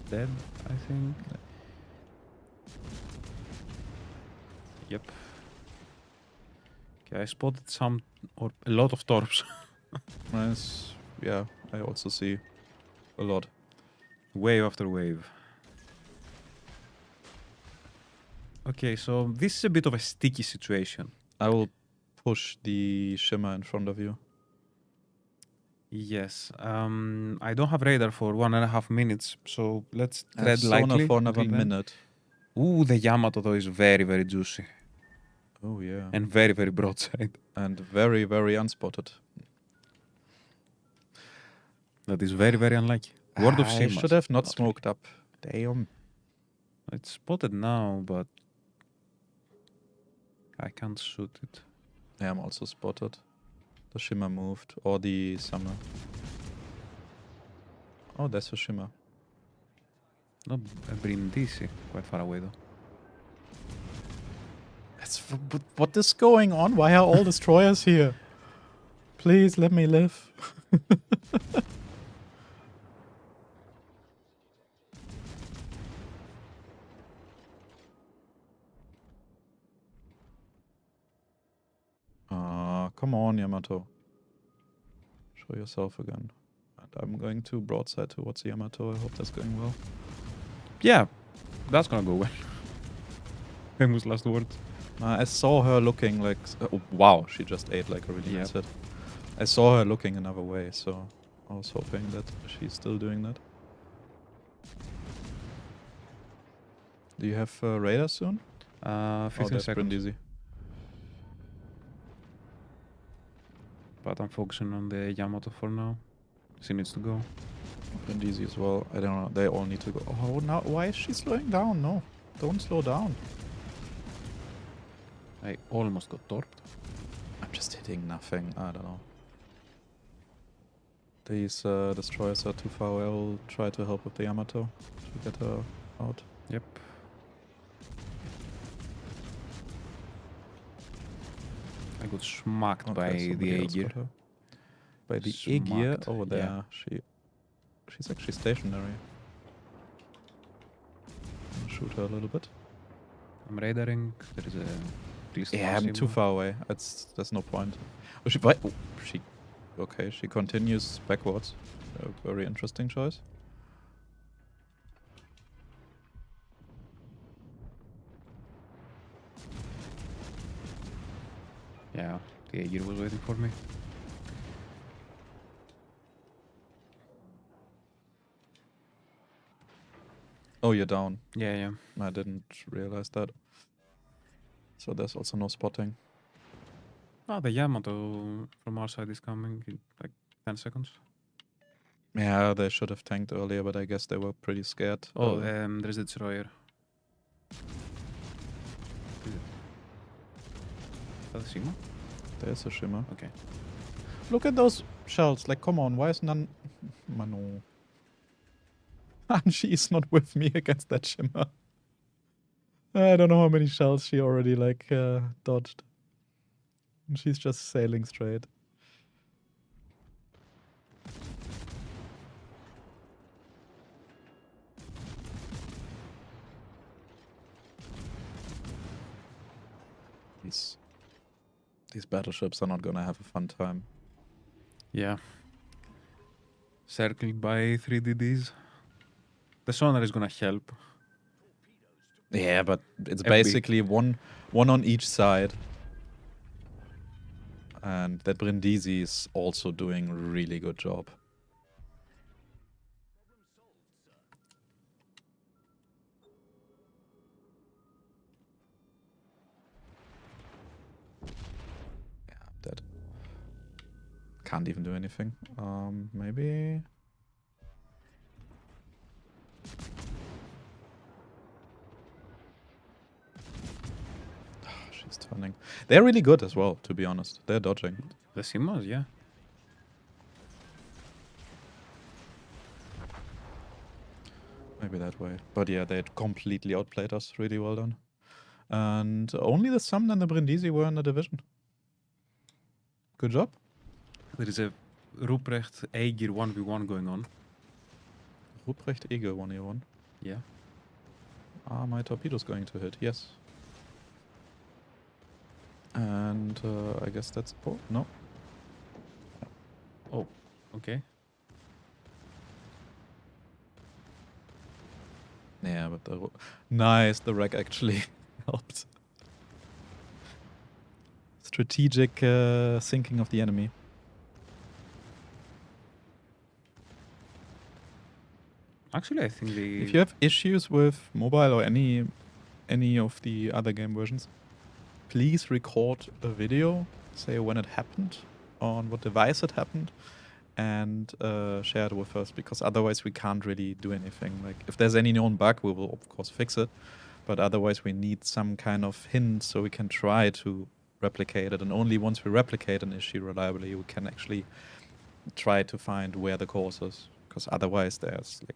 dead, I think. Yep. Okay, I spotted a lot of torps. Nice. Yeah, I also see a lot. Wave after wave. Okay, so this is a bit of a sticky situation. I will push the shimmer in front of you. Yes. I don't have radar for 1.5 minutes, so let's And tread sonar lightly. for another until then. minute. Ooh, the Yamato though is very, very juicy. Oh, yeah. And very, very broadside. And very, very unspotted. That is very, very unlucky. World of I Simas. should have not Not smoked up. Damn. It's spotted now, but I can't shoot it. Yeah, I'm also spotted. The shimmer moved. Or the summer. Oh, there's a shimmer. No, Brindisi, quite far away though. What is going on? Why are all destroyers here? Please let me live. Come on, Yamato. Show yourself again. And I'm going to broadside towards Yamato. I hope that's going well. Yeah, that's gonna go well. Famous last words. I saw her looking like... oh, wow, she just ate like a really nice hit. I saw her looking another way, so I was hoping that she's still doing that. Do you have radar soon? 15 that's seconds. Brindisi. But I'm focusing on the Yamato for now. She needs to go. Brindisi as well. I don't know. They all need to go. Oh, now why is she slowing down? No, don't slow down. I almost got torped. I'm just hitting nothing. I don't know. These destroyers are too far away. I'll try to help with the Yamato to get her out. Yep. I got smacked by the somebody else Aegir. got her. By the Aegir Smacked, over there. yeah. She's actually stationary. I'll shoot her a little bit. I'm radaring. There is a... Yeah, I'm too far away. There's no point. Oh, she okay, she continues backwards. A very interesting choice. Yeah, the Aegir was waiting for me. Oh, you're down. Yeah. I didn't realize that. So there's also no spotting. Oh, the Yamato from our side is coming in like 10 seconds. Yeah, they should have tanked earlier, but I guess they were pretty scared. Oh, there's the destroyer. Is that a Shima? There's a shimmer. Okay. Look at those shells. Like, come on, why is none... Mano. And she's not with me against that shimmer. I don't know how many shells she already, like, dodged. And she's just sailing straight. These battleships are not gonna have a fun time. Yeah. Circled by 3DDs. The sonar is gonna help. Yeah, but it's A bit. basically one on each side. And that Brindisi is also doing a really good job. Yeah, I'm dead. Can't even do anything. Maybe... She's turning. They're really good as well, to be honest. They're dodging. The Simas, yeah. Maybe that way. But yeah, they completely outplayed us. Really well done. And only the Sumner and the Brindisi were in the division. Good job. There is a Ruprecht Aegir 1v1 going on. Ruprecht Eger 1v1. Yeah. Ah, my torpedo's going to hit. Yes. And I guess that's... Oh, no. Oh, okay. Yeah, but the... Nice, the wreck actually helped. Strategic sinking of the enemy. Actually, I think the... If you have issues with mobile or any of the other game versions, please record a video, say when it happened, on what device it happened, and share it with us, because otherwise we can't really do anything. Like, if there's any known bug, we will of course fix it, but otherwise we need some kind of hint so we can try to replicate it, and only once we replicate an issue reliably, we can actually try to find where the cause is, because otherwise there's like,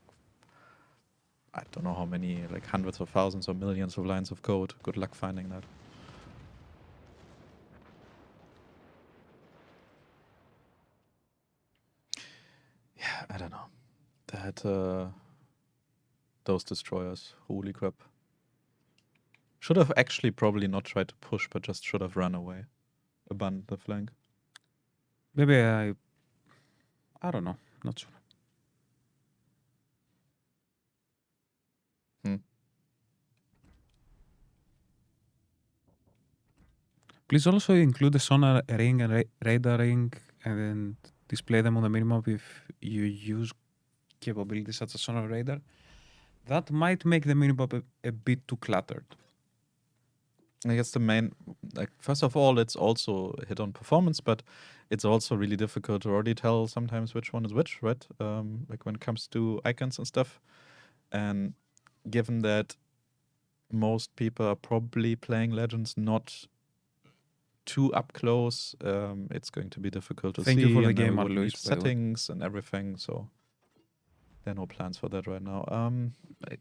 I don't know how many, like hundreds of thousands or millions of lines of code. Good luck finding that. Yeah, I don't know. That those destroyers, holy crap. Should have actually probably not tried to push, but just should have run away. Abandoned the flank. Maybe I don't know. Not sure. Hmm. Please also include the sonar ring and radar ring and then display them on the minimap if you use capabilities such as sonar radar. That might make the minimap a bit too cluttered. I guess the main, like, first of all, it's also a hit on performance, but it's also really difficult to already tell sometimes which one is which, right? Like when it comes to icons and stuff. And given that most people are probably playing Legends not too up close, it's going to be difficult to Thank see. you for the and then game, we would Alois, need by the way. settings and everything. So there are no plans for that right now.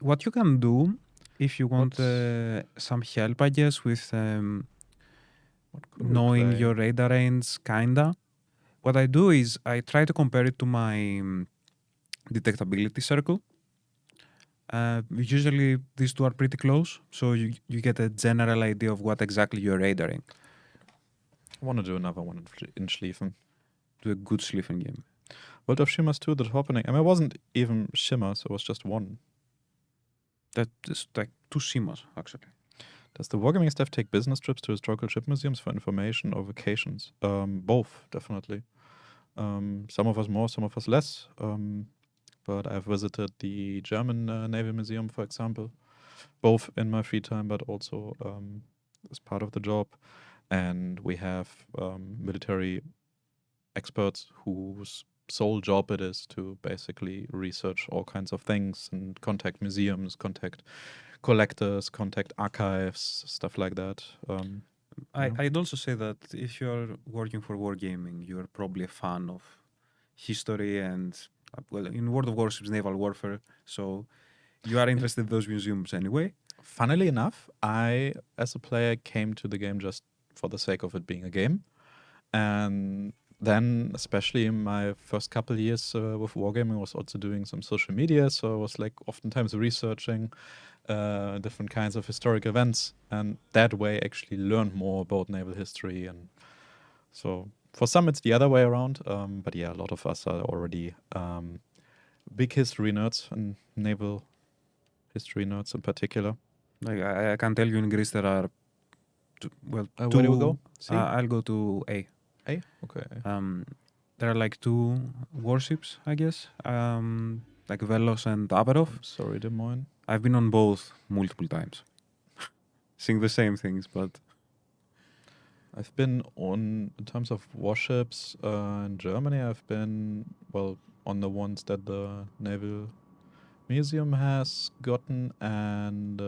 What you can do if you want What's- some help, I guess, with What could we knowing play? your radar range, kinda. What I do is I try to compare it to my detectability circle. Usually these two are pretty close, so you get a general idea of what exactly you're radaring. I want to do another one in Schlieffen. Do a good Schlieffen game. World of Shimmers 2, the opening. I mean, it wasn't even Shimmers, it was just one. That is like two Simas, actually. Does the wargaming staff take business trips to historical ship museums for information or vacations? Both, definitely. Some of us more, some of us less. But I've visited the German Navy Museum, for example, both in my free time, but also as part of the job. And we have military experts whose sole job it is to basically research all kinds of things and contact museums, contact collectors, contact archives, stuff like that. I'd also say that if you're working for wargaming, you're probably a fan of history and, well, in World of Warships, naval warfare. So you are interested in those museums anyway. Funnily enough, I, as a player, came to the game just for the sake of it being a game. And then, especially in my first couple years with wargaming, I was also doing some social media. So I was like oftentimes researching different kinds of historic events, and that way actually learned more about naval history. And so for some, it's the other way around. But yeah, a lot of us are already big history nerds and naval history nerds in particular. Like I can tell you in Greece there are, two. Where do we go? C? I'll go to A. A? Okay. There are like two warships, I guess, like Velos and Averov. I'm sorry, Des Moines. I've been on both multiple times, seeing the same things, but I've been on, in terms of warships in Germany, I've been, well, on the ones that the Naval Museum has gotten, and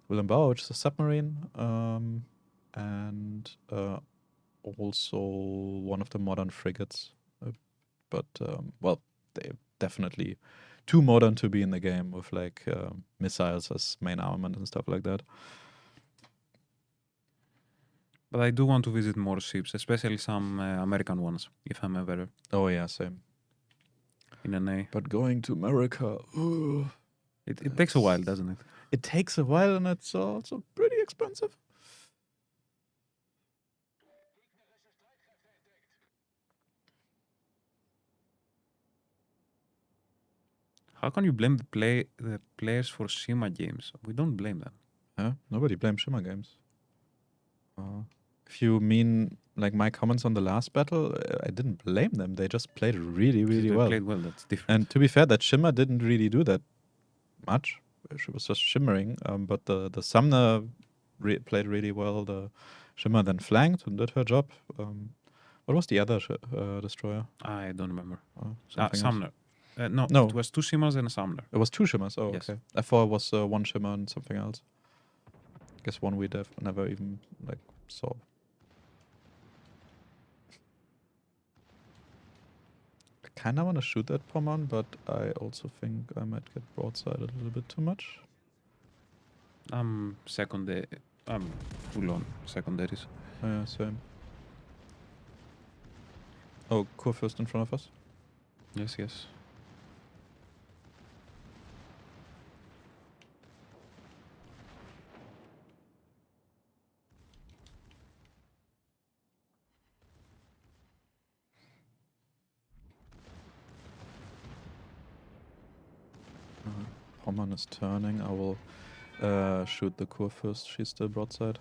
Wilhelm Bauer, which is a submarine, and also one of the modern frigates. But, well, they're definitely too modern to be in the game with like missiles as main armament and stuff like that. But I do want to visit more ships, especially some American ones, if I'm ever Oh yeah, same. in an A. But going to America, It takes a while, doesn't it? it takes a while, and it's also pretty expensive. How can you blame the players for Shima games? We don't blame them. Yeah, nobody blames Shimmer games. If you mean like my comments on the last battle, I didn't blame them. They just played really, really they well. played well, that's different. And to be fair, that Shimmer didn't really do that much. She was just shimmering. But the Sumner played really well. The Shimmer then flanked and did her job. What was the other destroyer? I don't remember. Something else. Sumner. No, No. it was two Simas and a Sumner. It was two Shimmers. Oh, Yes. okay. I thought it was one Shimmer and something else. Guess one we never even like saw. I kind of want to shoot that Pommern, but I also think I might get broadside a little bit too much. I'm full on secondaries. Oh, yeah, same. Oh, Kurfürst in front of us. Yes, yes. Pommern is turning, I will shoot the Kur first. She's still broadside.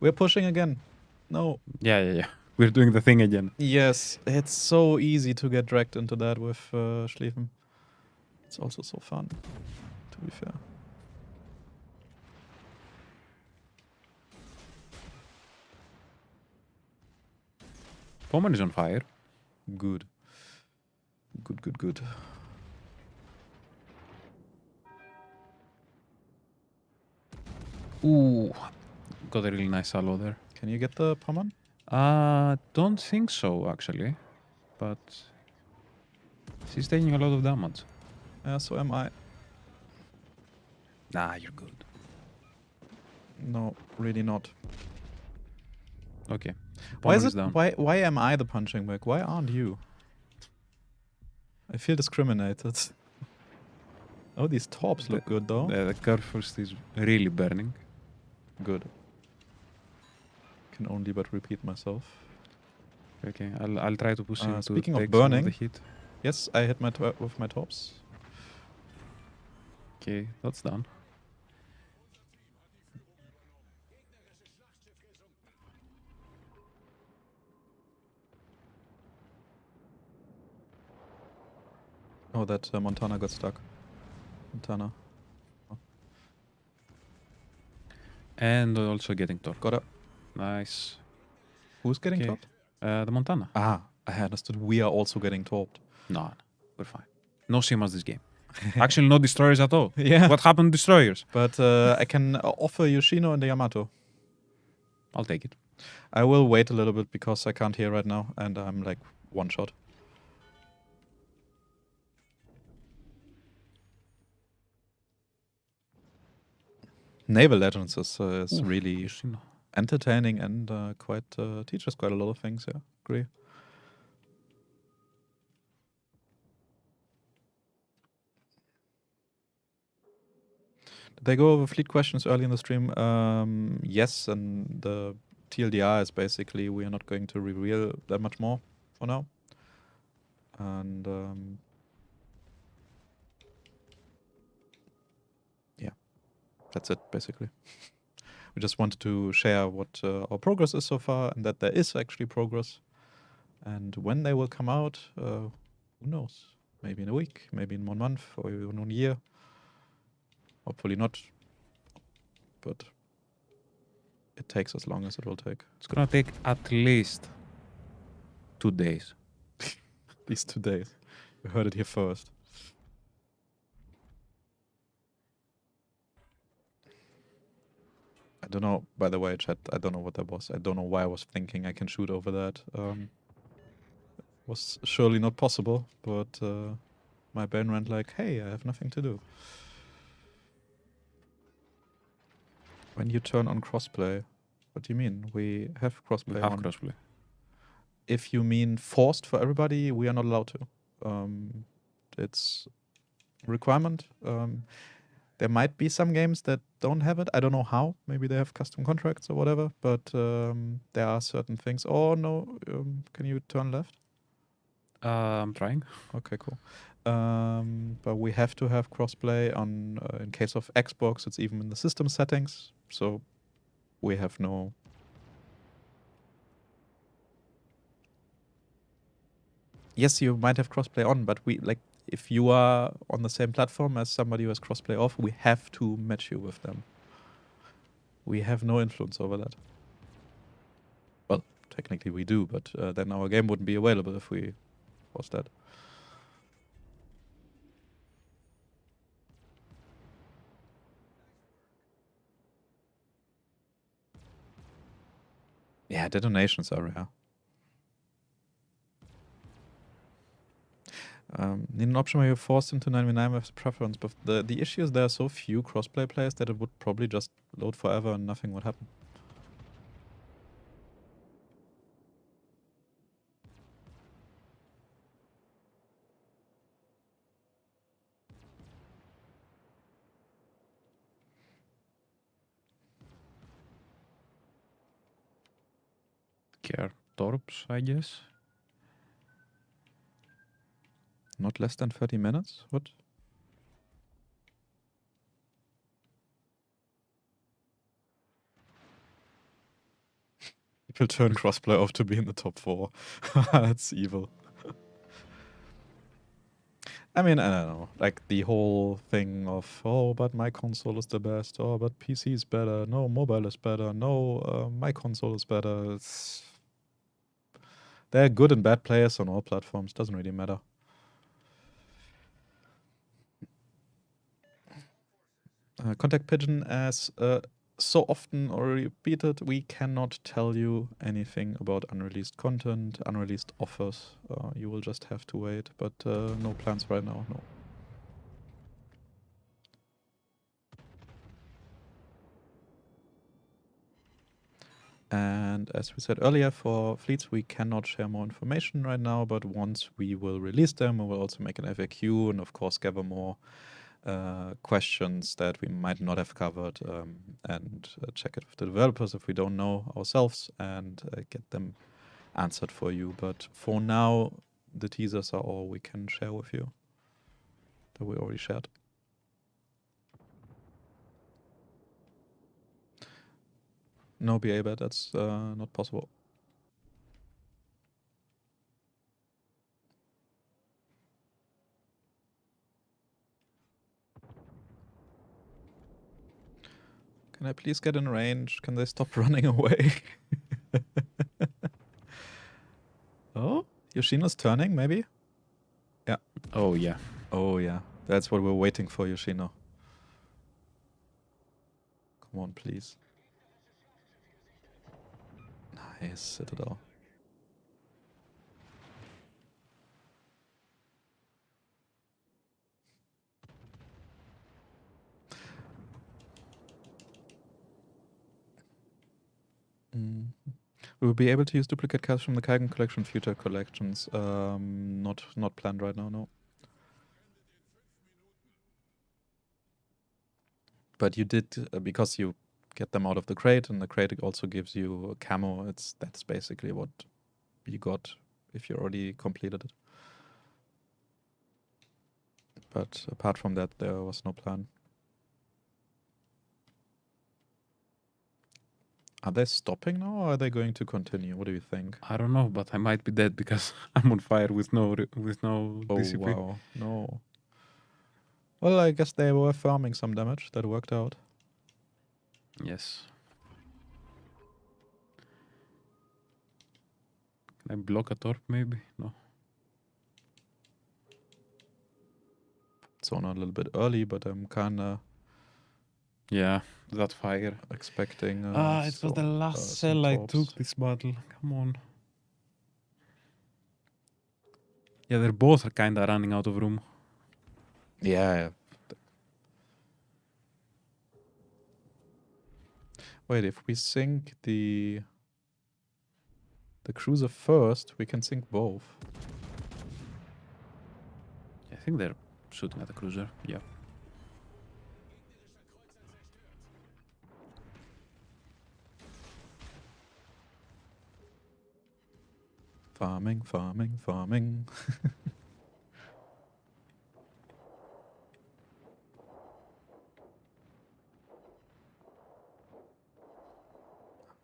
We're pushing again. No. Yeah. We're doing the thing again. Yes, it's so easy to get dragged into that with Schlieffen. It's also so fun, to be fair. Pommern is on fire. Good. Good. Ooh, got a really nice salvo there. Can you get the Pommern? Don't think so actually, but she's taking a lot of damage. Yeah, so am I. Nah, you're good. No, really not. Okay. Why is Pommern it? down. Why am I the punching bag? Why aren't you? I feel discriminated. Oh, these tops look good though. The curve first is really burning. Good. Can only but repeat myself. Okay, I'll try to push him to Speaking of take some burning, the hit. Yes, I hit my with my tops. Okay, that's done. Oh, that Montana got stuck. Montana. And also getting torque. Got up. Nice. Who's getting Okay. topped? The Montana. Ah, I understood. We are also getting topped. No, we're fine. No simas this game. Actually, no destroyers at all. Yeah. What happened to destroyers? But I can offer Yoshino and the Yamato. I'll take it. I will wait a little bit because I can't hear right now and I'm like one shot. Naval Legends is really Yoshino. entertaining and quite teaches quite a lot of things. Yeah, agree. Did they go over fleet questions early in the stream? Yes, and the TLDR is basically we are not going to reveal that much more for now. And yeah, that's it basically. We just wanted to share what our progress is so far and that there is actually progress. And when they will come out, who knows? Maybe in a week, maybe in 1 month, or even 1 year. Hopefully not, but it takes as long as it will take. It's gonna take at least 2 days. These 2 days. You heard it here first. I don't know, by the way, chat, I don't know what that was. I don't know why I was thinking I can shoot over that. Was surely not possible, but my brain went like, hey, I have nothing to do. When you turn on crossplay, what do you mean? We have crossplay We have on. crossplay. If you mean forced for everybody, we are not allowed to. It's a requirement. There might be some games that don't have it. I don't know how. Maybe they have custom contracts or whatever. But there are certain things. Oh no! Can you turn left? I'm trying. Okay, cool. But we have to have crossplay on. In case of Xbox, it's even in the system settings. So we have no. Yes, you might have crossplay on, but we like if you are on the same platform as somebody who has crossplay off, we have to match you with them. We have no influence over that. Well, technically we do, but then our game wouldn't be available if we was that. Yeah, detonations are rare. Need an option where you're forced into 9v9 with preference, but the issue is there are so few crossplay players that it would probably just load forever and nothing would happen. Care torps, I guess. Not less than 30 minutes? What? People turn crossplay off to be in the top 4. That's evil. I mean, I don't know. Like the whole thing of, oh, but my console is the best. Oh, but PC is better. No, mobile is better. No, my console is better. There are good and bad players on all platforms. Doesn't really matter. Contact Pigeon, as so often already repeated, we cannot tell you anything about unreleased content, unreleased offers. You will just have to wait, but no plans right now, no. And as we said earlier, for fleets, we cannot share more information right now, but once we will release them, we will also make an FAQ and, of course, gather more questions that we might not have covered and check it with the developers if we don't know ourselves and get them answered for you. But for now, the teasers are all we can share with you that we already shared. No BA bet, that's not possible. Can I please get in range? Can they stop running away? Oh, Yoshino's turning, maybe? Yeah. Oh, yeah. Oh, yeah. That's what we're waiting for, Yoshino. Come on, please. Nice, Citadel. We will be able to use duplicate cards from the Kaigen collection, future collections. Not planned right now, no. But you did because you get them out of the crate, and the crate also gives you a camo. That's basically what you got if you already completed it. But apart from that, there was no plan. Are they stopping now, or are they going to continue? What do you think? I don't know, but I might be dead because I'm on fire with no DCP. Wow, no. Well, I guess they were farming some damage. That worked out. Yes. Can I block a torp maybe? No. It's on a little bit early, but I'm kinda Yeah, that fire. expecting. It was the last cell I took this battle. Come on. Yeah, they're both kinda running out of room. Yeah. Wait, if we sink the cruiser first, we can sink both. I think they're shooting at the cruiser. Yeah. Farming, farming, farming.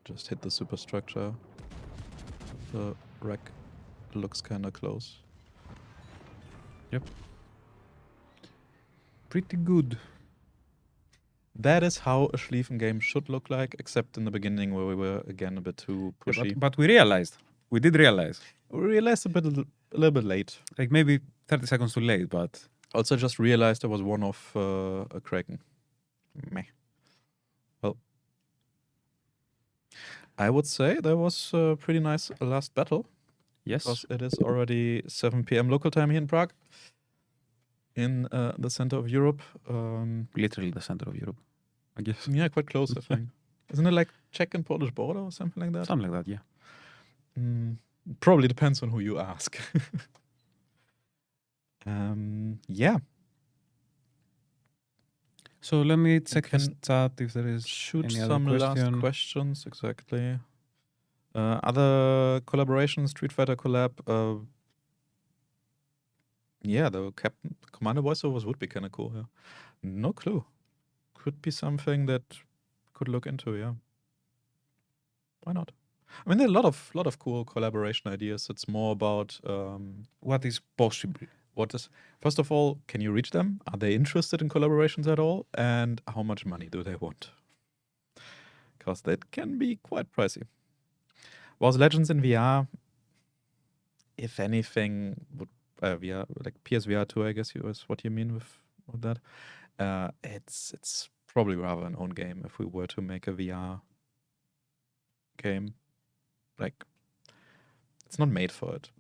Just hit the superstructure. The wreck looks kinda close. Yep. Pretty good. That is how a Schlieffen game should look like, except in the beginning where we were again a bit too pushy. Yeah, but we realized. We did realize. We realized a little bit late. Like maybe 30 seconds too late, but Also just realized there was one of a Kraken. Meh. Well, I would say that was a pretty nice last battle. yes. Because it is already 7 p.m. local time here in Prague, in the center of Europe. Literally the center of Europe, I guess. Yeah, quite close, I think. Isn't it like Czech and Polish border or something like that? Something like that, yeah. Probably depends on who you ask. Yeah. So let me check can the chat if there is Shoot any some other last question. questions, exactly. Other collaborations, Street Fighter collab. Yeah, the captain commander voiceovers would be kind of cool. Yeah, no clue. Could be something that could look into. Yeah, why not? I mean, there are a lot of cool collaboration ideas. It's more about What is possible? what is first of all, can you reach them? Are they interested in collaborations at all? And how much money do they want? Because that can be quite pricey. Was Legends in VR, if anything, would VR like PSVR 2, I guess is what you mean with that. It's probably rather an own game if we were to make a VR game. Like, it's not made for it.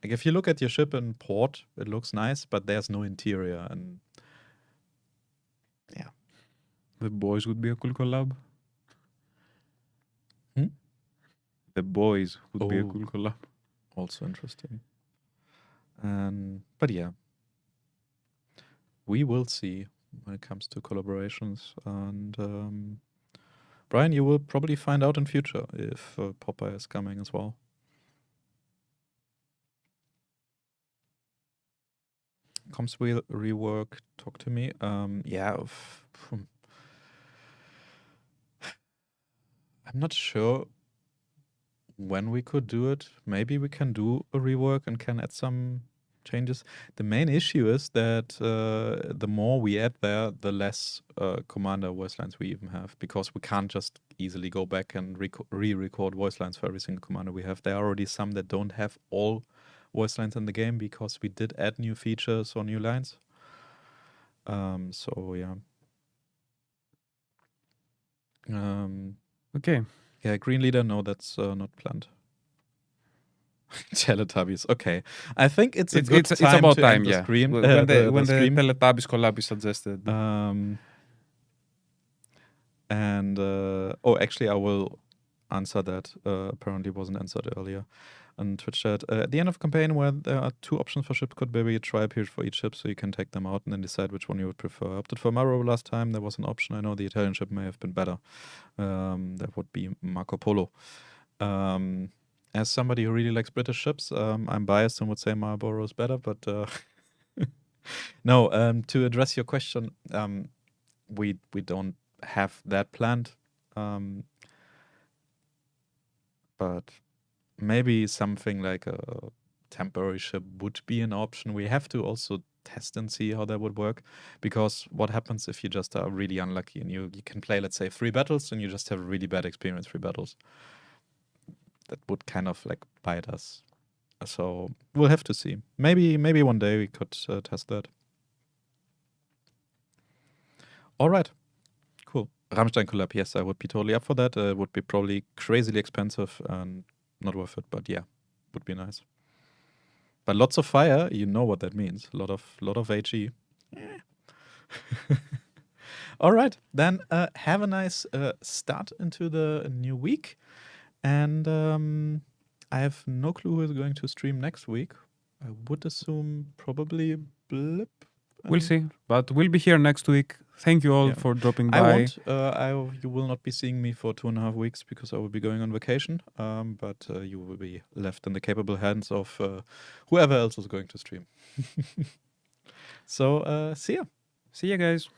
Like, if you look at your ship in port, it looks nice, but there's no interior, and yeah. The Boys would be a cool collab. Hmm? The Boys would be a Oh. cool collab. Also interesting. But yeah, we will see when it comes to collaborations. And Brian, you will probably find out in future if Popeye is coming as well. Comms wheel rework. Talk to me. Yeah. I'm not sure when we could do it. Maybe we can do a rework and can add some changes. The main issue is that the more we add there, the less commander voice lines we even have, because we can't just easily go back and re-record voice lines for every single commander we have. There are already some that don't have all voice lines in the game because we did add new features or new lines. So yeah. Okay. Yeah, Green Leader, no, that's not planned. Teletubbies, okay. I think it's a good it's time about to time, end the yeah. stream. When the the stream. Teletubbies collab is suggested. Actually, I will answer that. Apparently wasn't answered earlier on Twitch chat. At the end of campaign, where there are 2 options for ship, could maybe a trial period for each ship, so you can take them out and then decide which one you would prefer. I opted for Maro last time. There was an option. I know the Italian ship may have been better. That would be Marco Polo. As somebody who really likes British ships, I'm biased and would say Marlborough is better, but no. To address your question, we don't have that planned, but maybe something like a temporary ship would be an option. We have to also test and see how that would work, because what happens if you just are really unlucky and you can play, let's say, 3 battles and you just have a really bad experience 3 battles. That would kind of like bite us. So we'll have to see. Maybe one day we could test that. All right. Cool. Rammstein collab, yes, I would be totally up for that. It would be probably crazily expensive and not worth it, but yeah, would be nice. But lots of fire, you know what that means. A lot of HE. All right, then have a nice start into the new week. And I have no clue who is going to stream next week. I would assume probably Blip. We'll see. But we'll be here next week. Thank you all Yeah. for dropping by. I won't. You will not be seeing me for 2.5 weeks because I will be going on vacation. But you will be left in the capable hands of whoever else is going to stream. So, see ya. See you guys.